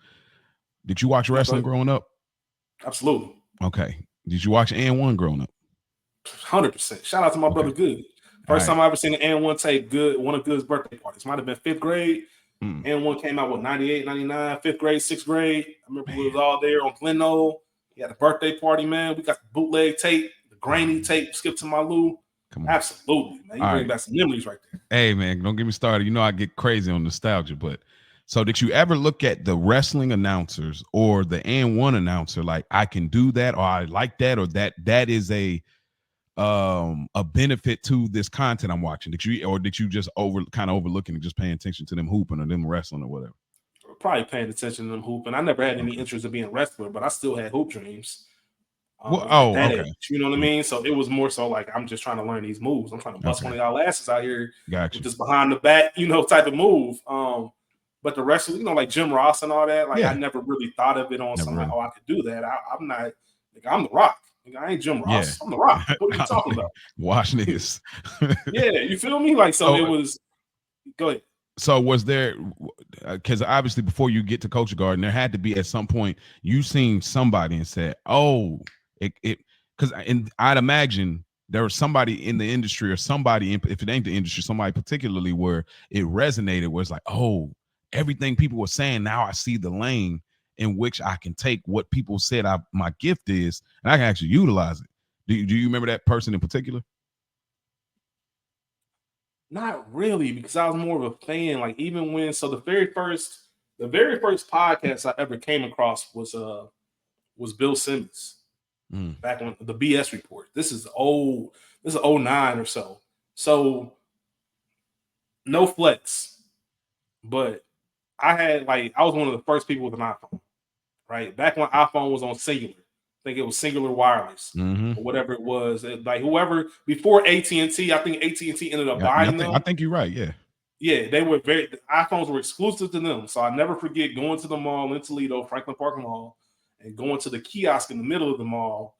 Did you watch wrestling growing up? Absolutely. Okay. Did you watch And1 growing up? 100%. Shout out to my brother Good. First time I ever seen an And1 tape, Good, one of Good's birthday parties. Might have been 5th grade. And1 came out with 98, 99, 5th grade, 6th grade. I remember we was all there on Glen Knoll. He had a birthday party, man. We got the bootleg tape, the grainy tape, Skip to My Lou. Come on. Absolutely, man. You bring back some memories right there. Hey, man, don't get me started. You know I get crazy on nostalgia, but so did you ever look at the wrestling announcers or the And1 announcer like I can do that or I like that or that is a benefit to this content I'm watching? Did you just overlooking and just paying attention to them hooping or them wrestling or whatever? Probably paying attention to them hooping. I never had any interest in being a wrestler, but I still had hoop dreams. Okay. Age, you know what I mean? So it was more so like I'm just trying to learn these moves. I'm trying to bust one of y'all asses out here with this behind the back, type of move. But the rest of like Jim Ross and all that, like I never really thought of it on something like, oh, I could do that. I'm not like I'm the Rock. Like, I ain't Jim Ross. I'm the Rock. What are you talking about? Watch niggas. Yeah, you feel me? Like so it was Go ahead. So was there, because obviously before you get to Culture Garden, there had to be at some point you seen somebody and said, "Oh, it," because I'd imagine there was somebody in the industry or somebody if it ain't the industry, somebody particularly where it resonated, was like, "Oh, everything people were saying, now I see the lane in which I can take what people said my gift is, and I can actually utilize it." Do you remember that person in particular? Not really, because I was more of a fan. Like even when the very first podcast I ever came across was Bill Simmons Mm. back on the BS report. This is old. This is '09 or so. So no flex, but I was one of the first people with an iPhone, right? Back when iPhone was on Singular. I think it was Singular Wireless Mm-hmm. or whatever it was. Like whoever before AT&T, I think AT&T ended up Yeah, buying I them. think you're right. Yeah. Yeah, they were the iPhones were exclusive to them. So I never forget going to the mall in Toledo, Franklin Park Mall, and going to the kiosk in the middle of the mall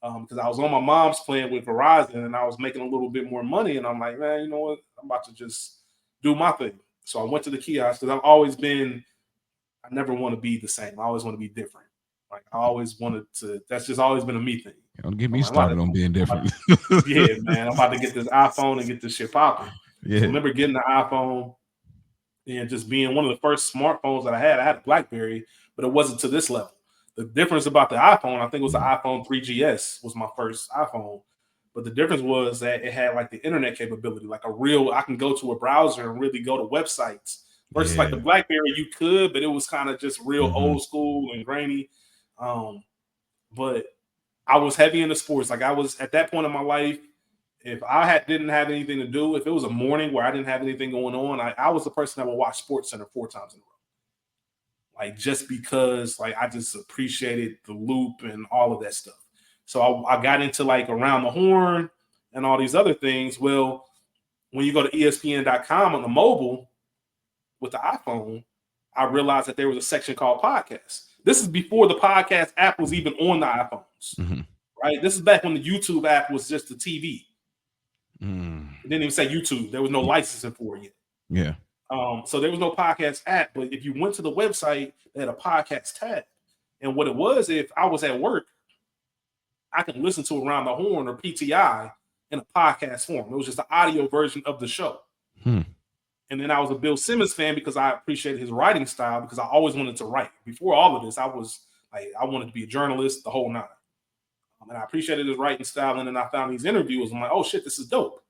because I was on my mom's plan with Verizon and I was making a little bit more money. And I'm like, man, you know what? I'm about to just do my thing. So I went to the kiosk because I never want to be the same. I always want to be different. Like I always wanted to, that's just always been a me thing. Don't get So me started on being different. yeah, man, I'm about to get this iPhone and get this shit popping. Yeah. So I remember getting the iPhone and just being one of the first smartphones that I had. I had a BlackBerry, but it wasn't to this level. The difference about the iPhone, I think it was the iPhone 3GS was my first iPhone. But the difference was that it had like the internet capability, like I can go to a browser and really go to websites versus like the BlackBerry, you could, but it was kind of just real old school and grainy. Um, but I was heavy into sports. Like I was at that point in my life, if didn't have anything to do, if it was a morning where I didn't have anything going on, I was the person that would watch Sports Center 4 times in a row. Like just because like I just appreciated the loop and all of that stuff. So I got into like Around the Horn and all these other things. Well, when you go to ESPN.com on the mobile with the iPhone, I realized that there was a section called podcasts. This is before the podcast app was even on the iPhones. Mm-hmm. Right? This is back when the YouTube app was just the TV. Mm. It didn't even say YouTube. There was no licensing for it yet. Yeah. So there was no podcast app. But if you went to the website, they had a podcast tab. And what it was, if I was at work, I could listen to Around the Horn or PTI in a podcast form. It was just the audio version of the show. And then I was a Bill Simmons fan because I appreciated his writing style because I always wanted to write. Before all of this, I wanted to be a journalist, the whole nine. And I appreciated his writing style. And then I found these interviews. I'm like, oh shit, this is dope.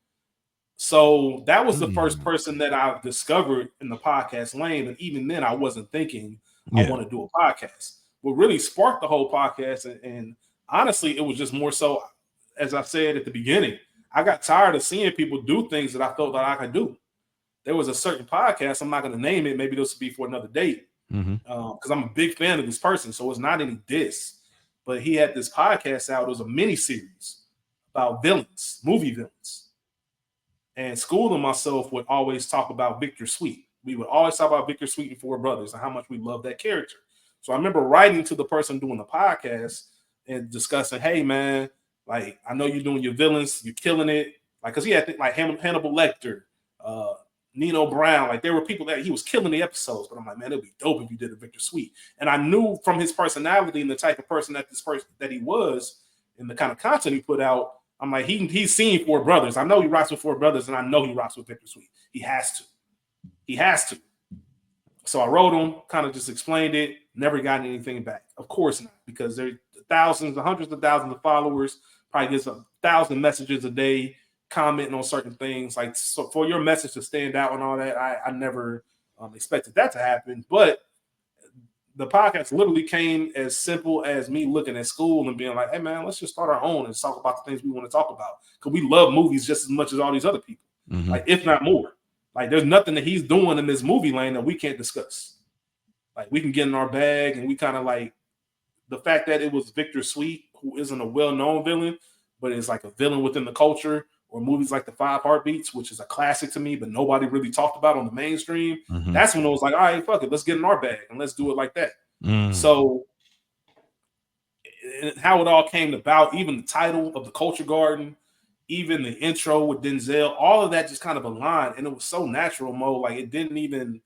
So that was the first person that I discovered in the podcast lane. And even then, I wasn't thinking I want to do a podcast. What really sparked the whole podcast, and honestly, it was just more so, as I said at the beginning, I got tired of seeing people do things that I felt that I could do. There was a certain podcast, I'm not going to name it. Maybe this will be for another date because I'm a big fan of this person. So it's not any diss, but he had this podcast out. It was a mini series about villains, movie villains. And School and myself would always talk about Victor Sweet. We would always talk about Victor Sweet and Four Brothers and how much we love that character. So I remember writing to the person doing the podcast and discussing, hey, man, like, I know you're doing your villains. You're killing it. Like, because he had like Hannibal Lecter, Nino Brown. Like, there were people that he was killing the episodes. But I'm like, man, it'd be dope if you did a Victor Sweet. And I knew from his personality and the type of person that he was and the kind of content he put out, I'm like, he's seen Four Brothers. I know he rocks with Four Brothers, and I know he rocks with Victor Sweet. He has to. So I wrote him, kind of just explained it, never gotten anything back. Of course not, because there's hundreds of thousands of followers, probably gets 1,000 messages a day commenting on certain things. Like, so for your message to stand out and all that, I never expected that to happen. But the podcast literally came as simple as me looking at School and being like, hey, man, let's just start our own and talk about the things we want to talk about. Because we love movies just as much as all these other people, like, if not more. Like, there's nothing that he's doing in this movie lane that we can't discuss. Like, we can get in our bag and we kind of like the fact that it was Victor Sweet, who isn't a well-known villain, but is like a villain within the culture, or movies like The Five Heartbeats, which is a classic to me, but nobody really talked about on the mainstream. That's when it was like, all right, fuck it, let's get in our bag and let's do it like that. So how it all came about, even the title of the Culture Garden, even the intro with Denzel, all of that just kind of aligned, and it was so natural, Mo. Like it didn't even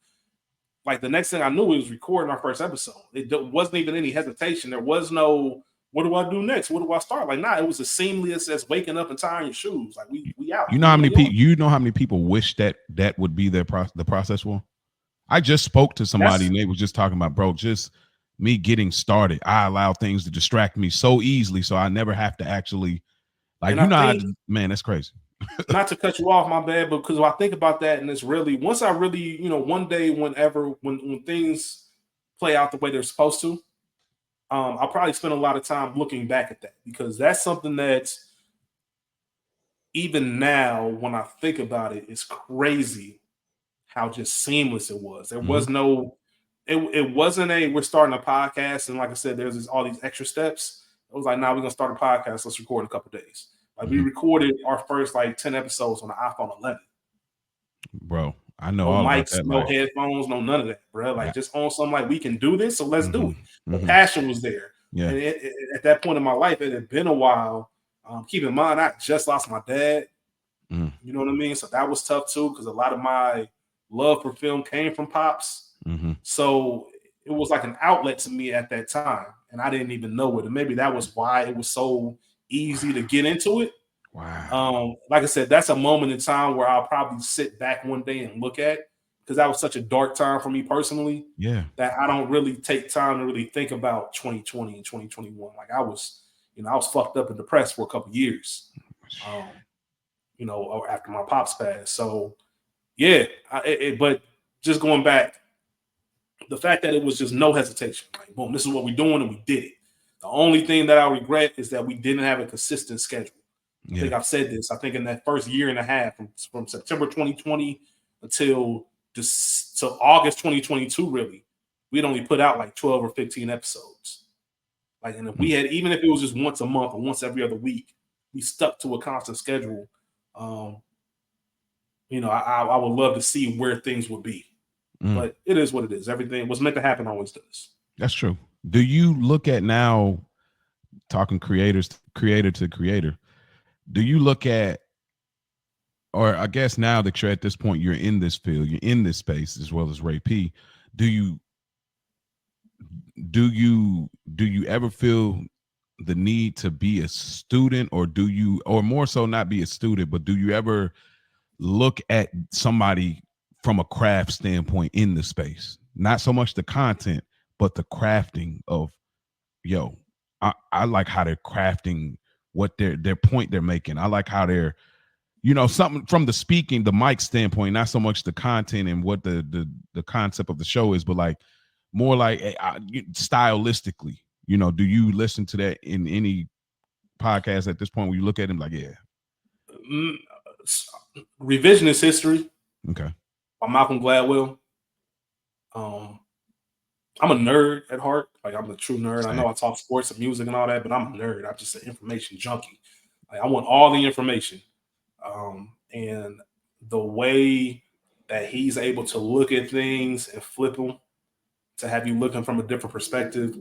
like the next thing I knew, we was recording our first episode. It wasn't even any hesitation. There was no what do I do next? What do I start? Like, nah, it was as seamless as waking up and tying your shoes. Like we out. You know how many people? You know how many people wish that would be the process for? I just spoke to somebody and they was just talking about, bro, just me getting started. I allow things to distract me so easily, so I never have to actually, like, you know, man, that's crazy. Not to cut you off, my bad, but because I think about that, and it's really once I really, you know, one day, whenever when things play out the way they're supposed to, I'll probably spend a lot of time looking back at that because that's something that's even now when I think about it, it's crazy how just seamless it was. There was no, it wasn't a we're starting a podcast and like I said, there's all these extra steps. It was like, nah, we're gonna start a podcast. Let's record in a couple days. Like we recorded our first like 10 episodes on the iPhone 11. Bro, I know no all mics, about that. No headphones, no none of that, bro. Like just on something like we can do this, so let's do it. The passion was there. Yeah. And at that point in my life, it had been a while. Keep in mind, I just lost my dad. You know what I mean? So that was tough too, because a lot of my love for film came from Pops. So it was like an outlet to me at that time, and I didn't even know it. And maybe that was why it was so easy to get into it. Wow. Like I said, that's a moment in time where I'll probably sit back one day and look at, because that was such a dark time for me personally. Yeah. That I don't really take time to really think about 2020 and 2021. Like I was fucked up and depressed for a couple of years. After my pops passed. So yeah, but just going back, the fact that it was just no hesitation. Like, boom, this is what we're doing, and we did it. The only thing that I regret is that we didn't have a consistent schedule. I think I've said this. I think in that first year and a half, from September 2020 until August 2022, really, we'd only put out like 12 or 15 episodes. Like, and if we had, even if it was just once a month or once every other week, we stuck to a constant schedule. I would love to see where things would be. But it is what it is. Everything was meant to happen always does. That's true. Do you look at now, talking creator to creator, do you look at, or I guess now that you're at this point, you're in this field, you're in this space as well as Ray P, do you ever feel the need to be a student, or more so not be a student, but do you ever look at somebody from a craft standpoint in the space? Not so much the content, but the crafting of, I like how they're crafting what their point they're making. I like how they're, something from the speaking, the mic standpoint, not so much the content and what the concept of the show is, but like more like stylistically, do you listen to that in any podcast at this point where you look at him like, Revisionist History. Okay. By Malcolm Gladwell. I'm a nerd at heart. Like, I'm a true nerd. Same. I know I talk sports and music and all that, but I'm a nerd. I'm just an information junkie. Like, I want all the information. And the way that he's able to look at things and flip them to have you looking from a different perspective,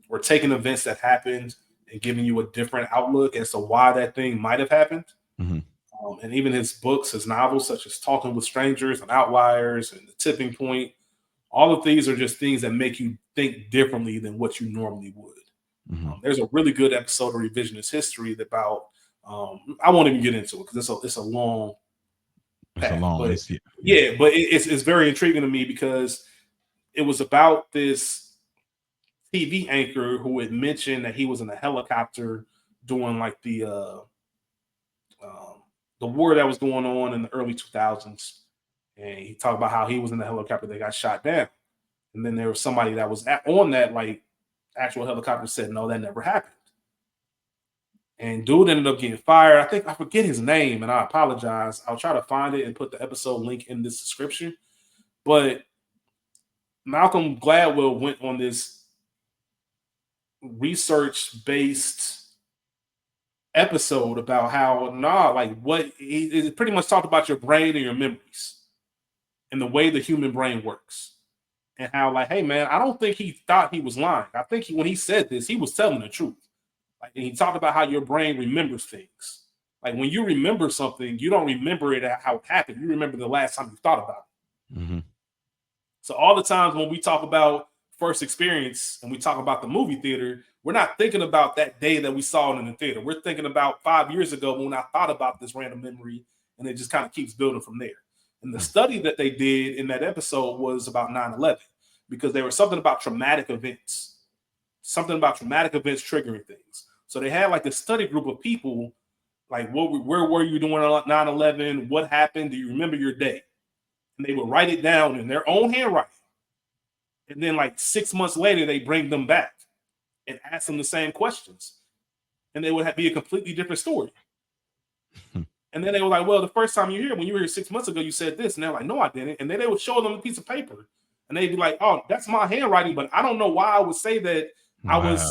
or taking events that happened and giving you a different outlook as to why that thing might have happened. And even his books, his novels, such as Talking with Strangers and Outliers and The Tipping Point, all of these are just things that make you think differently than what you normally would. There's a really good episode of Revisionist History about, I won't even get into it because it's a long path. But it's very intriguing to me because it was about this TV anchor who had mentioned that he was in a helicopter doing like the war that was going on in the early 2000s. And he talked about how he was in the helicopter that got shot down. And then there was somebody that was on that like actual helicopter said, no, that never happened. And dude ended up getting fired. I forget his name, and I apologize. I'll try to find it and put the episode link in this description. But Malcolm Gladwell went on this research-based episode about how he pretty much talked about your brain and your memories and the way the human brain works, and how, like, hey man, I don't think he thought he was lying. I think when he said this, he was telling the truth. Like, and he talked about how your brain remembers things. Like when you remember something, you don't remember it how it happened. You remember the last time you thought about it. Mm-hmm. So all the times when we talk about first experience and we talk about the movie theater, we're not thinking about that day that we saw it in the theater. We're thinking about 5 years ago when I thought about this random memory, and it just kind of keeps building from there. And the study that they did in that episode was about 9/11, because there was something about traumatic events triggering things. So they had like a study group of people, like where were you doing on 9/11? What happened? Do you remember your day? And they would write it down in their own handwriting. And then like 6 months later, they bring them back and ask them the same questions. And they would be a completely different story. And then they were like, well, the first time when you were here 6 months ago, you said this. And they're like, no, I didn't. And then they would show them a piece of paper. And they'd be like, oh, that's my handwriting, but I don't know why I would say that I was,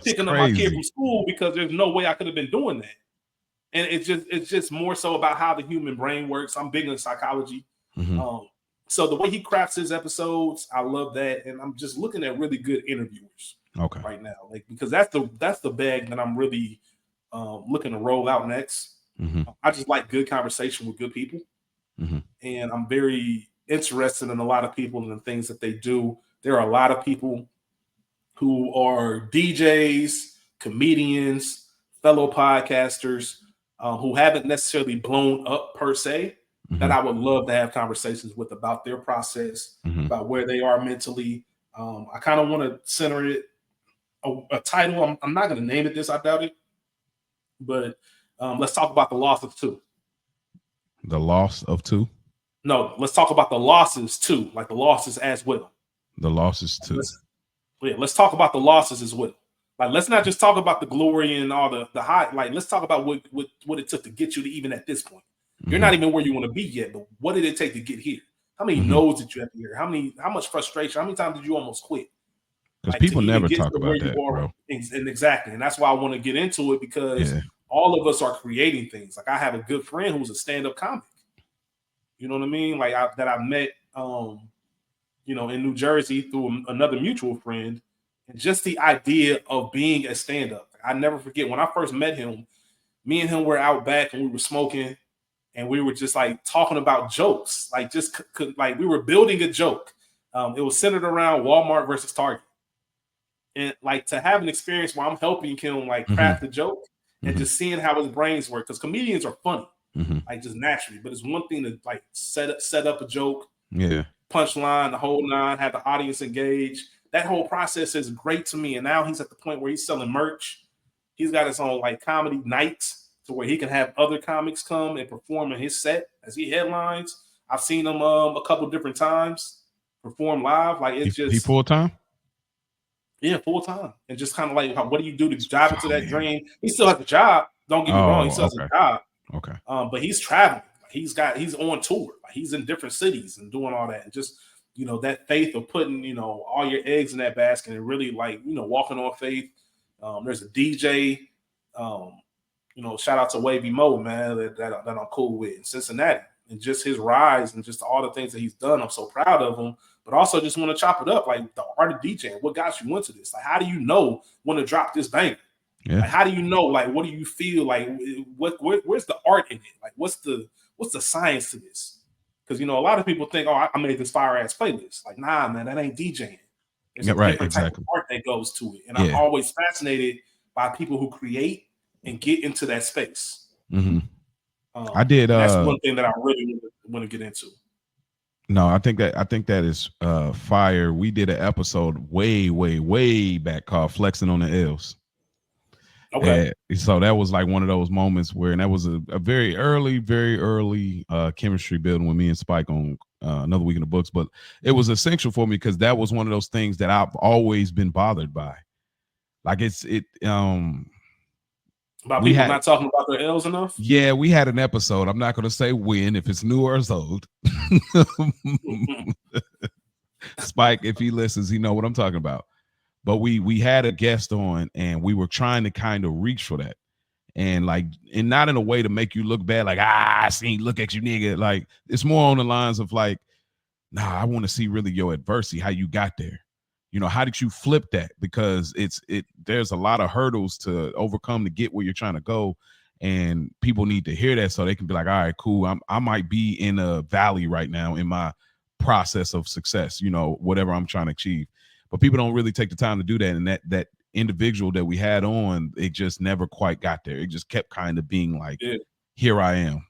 picking up my kid from school, because there's no way I could have been doing that. And it's just more so about how the human brain works. I'm big in psychology. Mm-hmm. So the way he crafts his episodes, I love that. And I'm just looking at really good interviewers right now, like, because that's the bag that I'm really looking to roll out next. Mm-hmm. I just like good conversation with good people. Mm-hmm. And I'm very interested in a lot of people and the things that they do. There are a lot of people who are DJs, comedians, fellow podcasters who haven't necessarily blown up per se, that I would love to have conversations with about their process, about where they are mentally. I kind of want to center it a title. I'm not going to name it this, I doubt it, but let's talk about the loss of two. The loss of two? No, let's talk about the losses too, like the losses as well. The losses too. Let's talk about the losses as well. Like, let's not just talk about the glory and all the high. Like, let's talk about what it took to get you to even at this point. You're not even where you want to be yet, but what did it take to get here? How many no's did you have to hear? How much frustration? How many times did you almost quit? Because people never talk about that, bro. And exactly. And that's why I want to get into it, because all of us are creating things. Like, I have a good friend who's a stand-up comic. You know what I mean? Like, that I met, in New Jersey through another mutual friend. And just the idea of being a stand-up. I never forget when I first met him, me and him were out back and we were smoking. And we were just like talking about jokes, like just like we were building a joke. It was centered around Walmart versus Target, and like to have an experience where I'm helping him like craft the joke and just seeing how his brains work, because comedians are funny, like just naturally. But it's one thing to like set up a joke, punchline, the whole nine, have the audience engage. That whole process is great to me. And now he's at the point where he's selling merch. He's got his own like comedy nights, to where he can have other comics come and perform in his set as he headlines. I've seen him a couple different times perform live. Like, it's just he full time. Yeah, full time. And just kind of like, what do you do to dive into that dream? He still has a job. Don't get me wrong. He still has a job. Okay. But he's traveling. He's on tour. Like, he's in different cities and doing all that. And just, that faith of putting, all your eggs in that basket and really like, walking on faith. There's a DJ. Shout out to Wavy Mo, man, that I'm cool with in Cincinnati, and just his rise and just all the things that he's done. I'm so proud of him, but also just want to chop it up, like the art of DJing. What got you into this? Like, how do you know when to drop this banger? Yeah. Like, how do you know? Like, what do you feel? Like, where's the art in it? Like, what's the science to this? Because a lot of people think, oh, I made this fire ass playlist. Like, nah, man, that ain't DJing. There's a different type of art that goes to it, and I'm always fascinated by people who create and get into that space. I did. That's one thing that I really want to get into. No, I think that is fire. We did an episode way back called "Flexing on the L's." Okay. So that was like one of those moments where, and that was a very early chemistry building with me and Spike on Another Week in the Books. But it was essential for me because that was one of those things that I've always been bothered by. Like about people not talking about their L's enough? Yeah, we had an episode. I'm not going to say when, if it's new or it's old. Spike, if he listens, he know what I'm talking about. But we had a guest on, and we were trying to kind of reach for that. And not in a way to make you look bad, like, look at you, nigga. Like, it's more on the lines of like, nah, I want to see really your adversity, how you got there. How did you flip that? Because there's a lot of hurdles to overcome to get where you're trying to go. And people need to hear that so they can be like, all right, cool. I might be in a valley right now in my process of success, you know, whatever I'm trying to achieve. But people don't really take the time to do that. And that individual that we had on, it just never quite got there. It just kept kind of being like, here I am.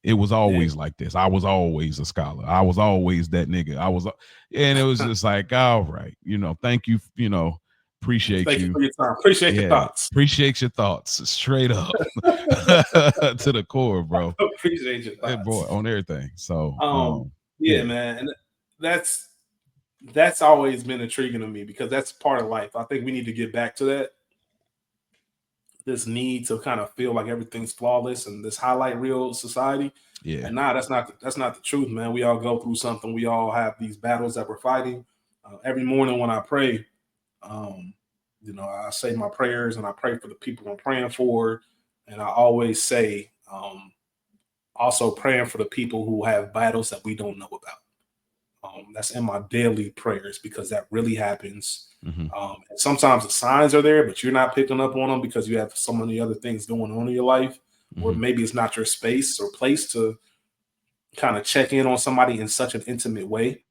It was always like this. I was always a scholar. I was always that nigga. And it was just like, all right, you know, thank you, you know, appreciate Thank you for your time. Appreciate your thoughts. Appreciate your thoughts, straight up to the core, bro. Appreciate your thoughts, bro, on everything. So, man, and that's always been intriguing to me because that's part of life. I think we need to get back to that. This need to kind of feel like everything's flawless and this highlight reel society. Yeah. And that's not the truth, man. We all go through something. We all have these battles that we're fighting. Every morning when I pray, you know, I say my prayers and I pray for the people I'm praying for. And I always say, also praying for the people who have battles that we don't know about. That's in my daily prayers because that really happens. And sometimes the signs are there, but you're not picking up on them because you have so many other things going on in your life, or maybe it's not your space or place to kind of check in on somebody in such an intimate way.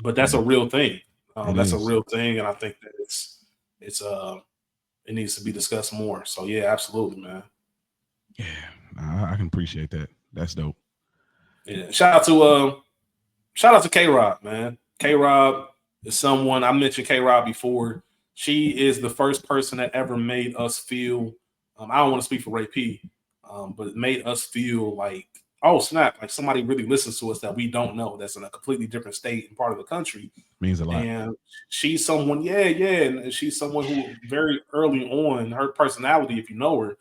But that's a real thing. That's a real thing, and I think that it needs to be discussed more. So yeah, absolutely, man. Yeah, I can appreciate that. That's dope. Yeah, shout out to K-Rob, man. K-Rob is someone I mentioned. K-Rob before. She is the first person that ever made us feel. I don't want to speak for Ray P, but it made us feel like, oh snap, like somebody really listens to us that we don't know. That's in a completely different state and part of the country. Means a lot. And she's someone, and she's someone who very early on, her personality, if you know her,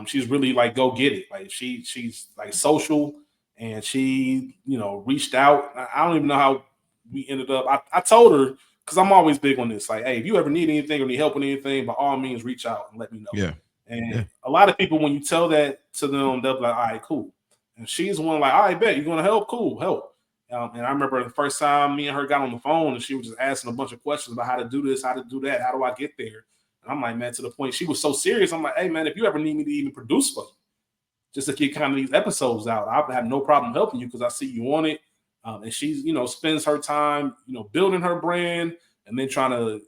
she's really like go get it. Like she's like social. And she, you know, reached out. I don't even know how we ended up. I told her, because I'm always big on this, like, hey, if you ever need anything or need help with anything, by all means, reach out and let me know. Yeah. And a lot of people, when you tell that to them, they'll be like, all right, cool. And she's one like, all right, bet, you're going to help? Cool, help. And I remember the first time me and her got on the phone and she was just asking a bunch of questions about how to do this, how to do that, how do I get there? And I'm like, man, to the point she was so serious. I'm like, hey, man, if you ever need me to even produce for you, just to get kind of these episodes out, I have no problem helping you because I see you on it. And she's, you know, spends her time, you know, building her brand and then trying to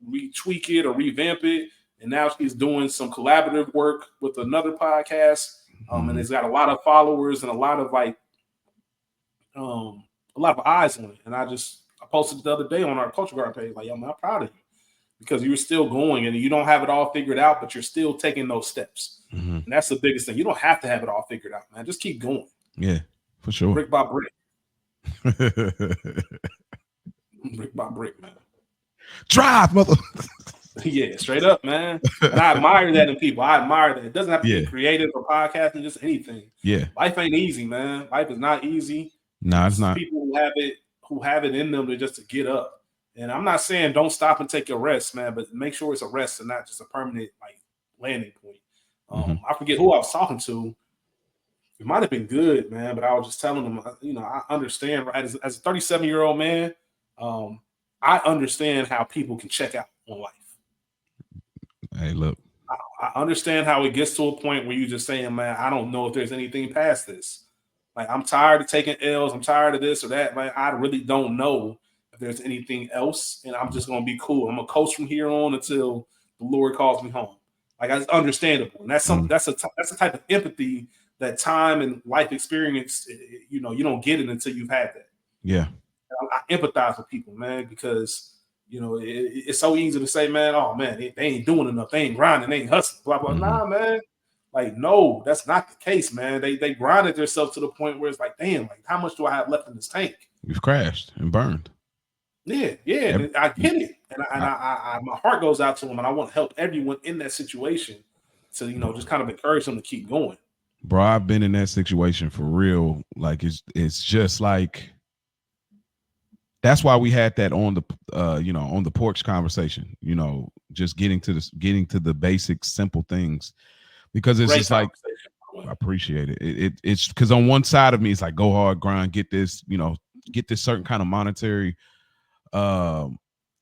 retweak it or revamp it. And now she's doing some collaborative work with another podcast. And it's got a lot of followers and a lot of eyes on it. And I posted it the other day on our Culture Guard page, like, yo, man, I'm proud of you because you're still going and you don't have it all figured out, but you're still taking those steps. And that's the biggest thing. You don't have to have it all figured out, man. Just keep going. Yeah, for sure. Brick by brick. Brick by brick, man. Drive, mother. Yeah, straight up, man. And I admire that in people. I admire that. It doesn't have to be creative or podcasting, just anything. Yeah. Life ain't easy, man. Life is not easy. No, it's not. People who have it in them to get up. And I'm not saying don't stop and take your rest, man, but make sure it's a rest and not just a permanent like landing point. I forget who I was talking to. It might have been good, man, but I was just telling them, you know, I understand, right? As a 37-year-old man, I understand how people can check out on life. Hey, look. I understand how it gets to a point where you're just saying, man, I don't know if there's anything past this. Like, I'm tired of taking L's. I'm tired of this or that. Man, I really don't know if there's anything else, and I'm just going to be cool. I'm going to coast from here on until the Lord calls me home. Like, that's understandable. And that's a type of empathy that time and life experience, you know, you don't get it until you've had that. Yeah. I empathize with people, man, because, you know, it's so easy to say, man, oh, man, they ain't doing enough. They ain't grinding. They ain't hustling, blah, blah. Nah, man. Like, no, that's not the case, man. They grinded themselves to the point where it's like, damn, like, how much do I have left in this tank? You've crashed and burned. Yeah. I get it. And I my heart goes out to them, and I want to help everyone in that situation to, you know, just kind of encourage them to keep going. Bro, I've been in that situation for real. Like, it's just like, that's why we had that on the you know, on the porch conversation, you know, just getting to the basic simple things, because it's just like, I appreciate it. It's because on one side of me, it's like, go hard, grind, get this, you know, get this certain kind of monetary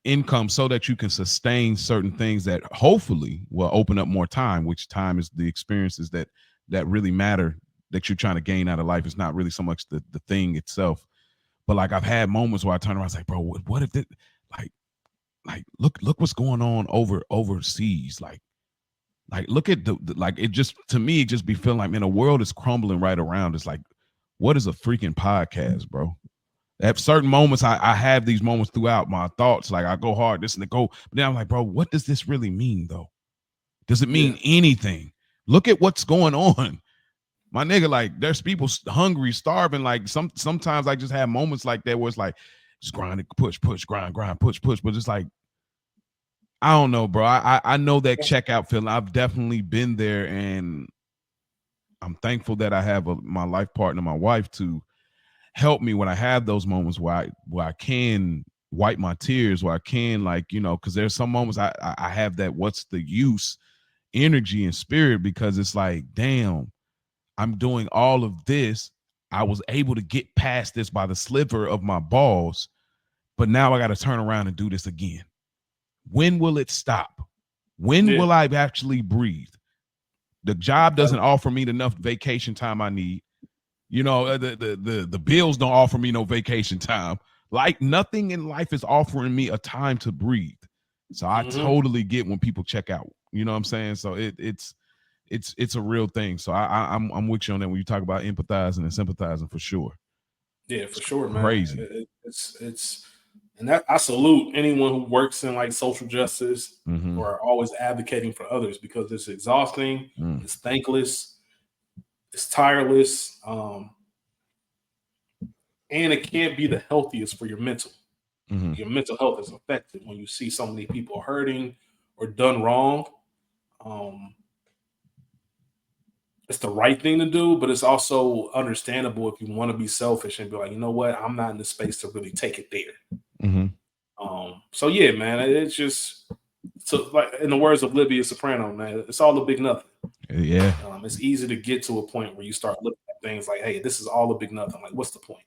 income so that you can sustain certain things that hopefully will open up more time, which time is the experiences that really matter that you're trying to gain out of life. It's not really so much the thing itself. But like I've had moments where I turn around and say, bro, what if it like look what's going on overseas. Like look at the like it just to me it just be feeling like, man, the world is crumbling right around. It's like, what is a freaking podcast, bro? At certain moments, I have these moments throughout my thoughts. Like I go hard, this and the go. But then I'm like, bro, what does this really mean though? Does it mean anything? Look at what's going on. My nigga, like there's people hungry, starving. Like sometimes I just have moments like that where it's like just grind, push, grind, push. But it's like, I don't know, bro. I know that checkout feeling. I've definitely been there, and I'm thankful that I have my life partner, my wife, to help me when I have those moments where I can wipe my tears, where I can, like, you know, because there's some moments I have that what's the use energy and spirit, because it's like, damn, I'm doing all of this. I was able to get past this by the sliver of my balls, but now I got to turn around and do this again. When will it stop? When will I actually breathe? The job doesn't offer me enough vacation time I need. You know, the bills don't offer me no vacation time. Like nothing in life is offering me a time to breathe. So I totally get when people check out. You know what I'm saying? So it's a real thing. So I'm with you on that when you talk about empathizing and sympathizing for sure. Yeah, for sure, man. Crazy. It's and that I salute anyone who works in like social justice or always advocating for others, because it's exhausting, it's thankless, it's tireless, and it can't be the healthiest for your mental. Your mental health is affected when you see so many people hurting or done wrong. It's the right thing to do, but it's also understandable if you want to be selfish and be like, you know what, I'm not in the space to really take it there. So yeah, man, it's just, so like in the words of Livia Soprano, man, it's all a big nothing. Yeah. It's easy to get to a point where you start looking at things like, hey, this is all a big nothing. Like, what's the point?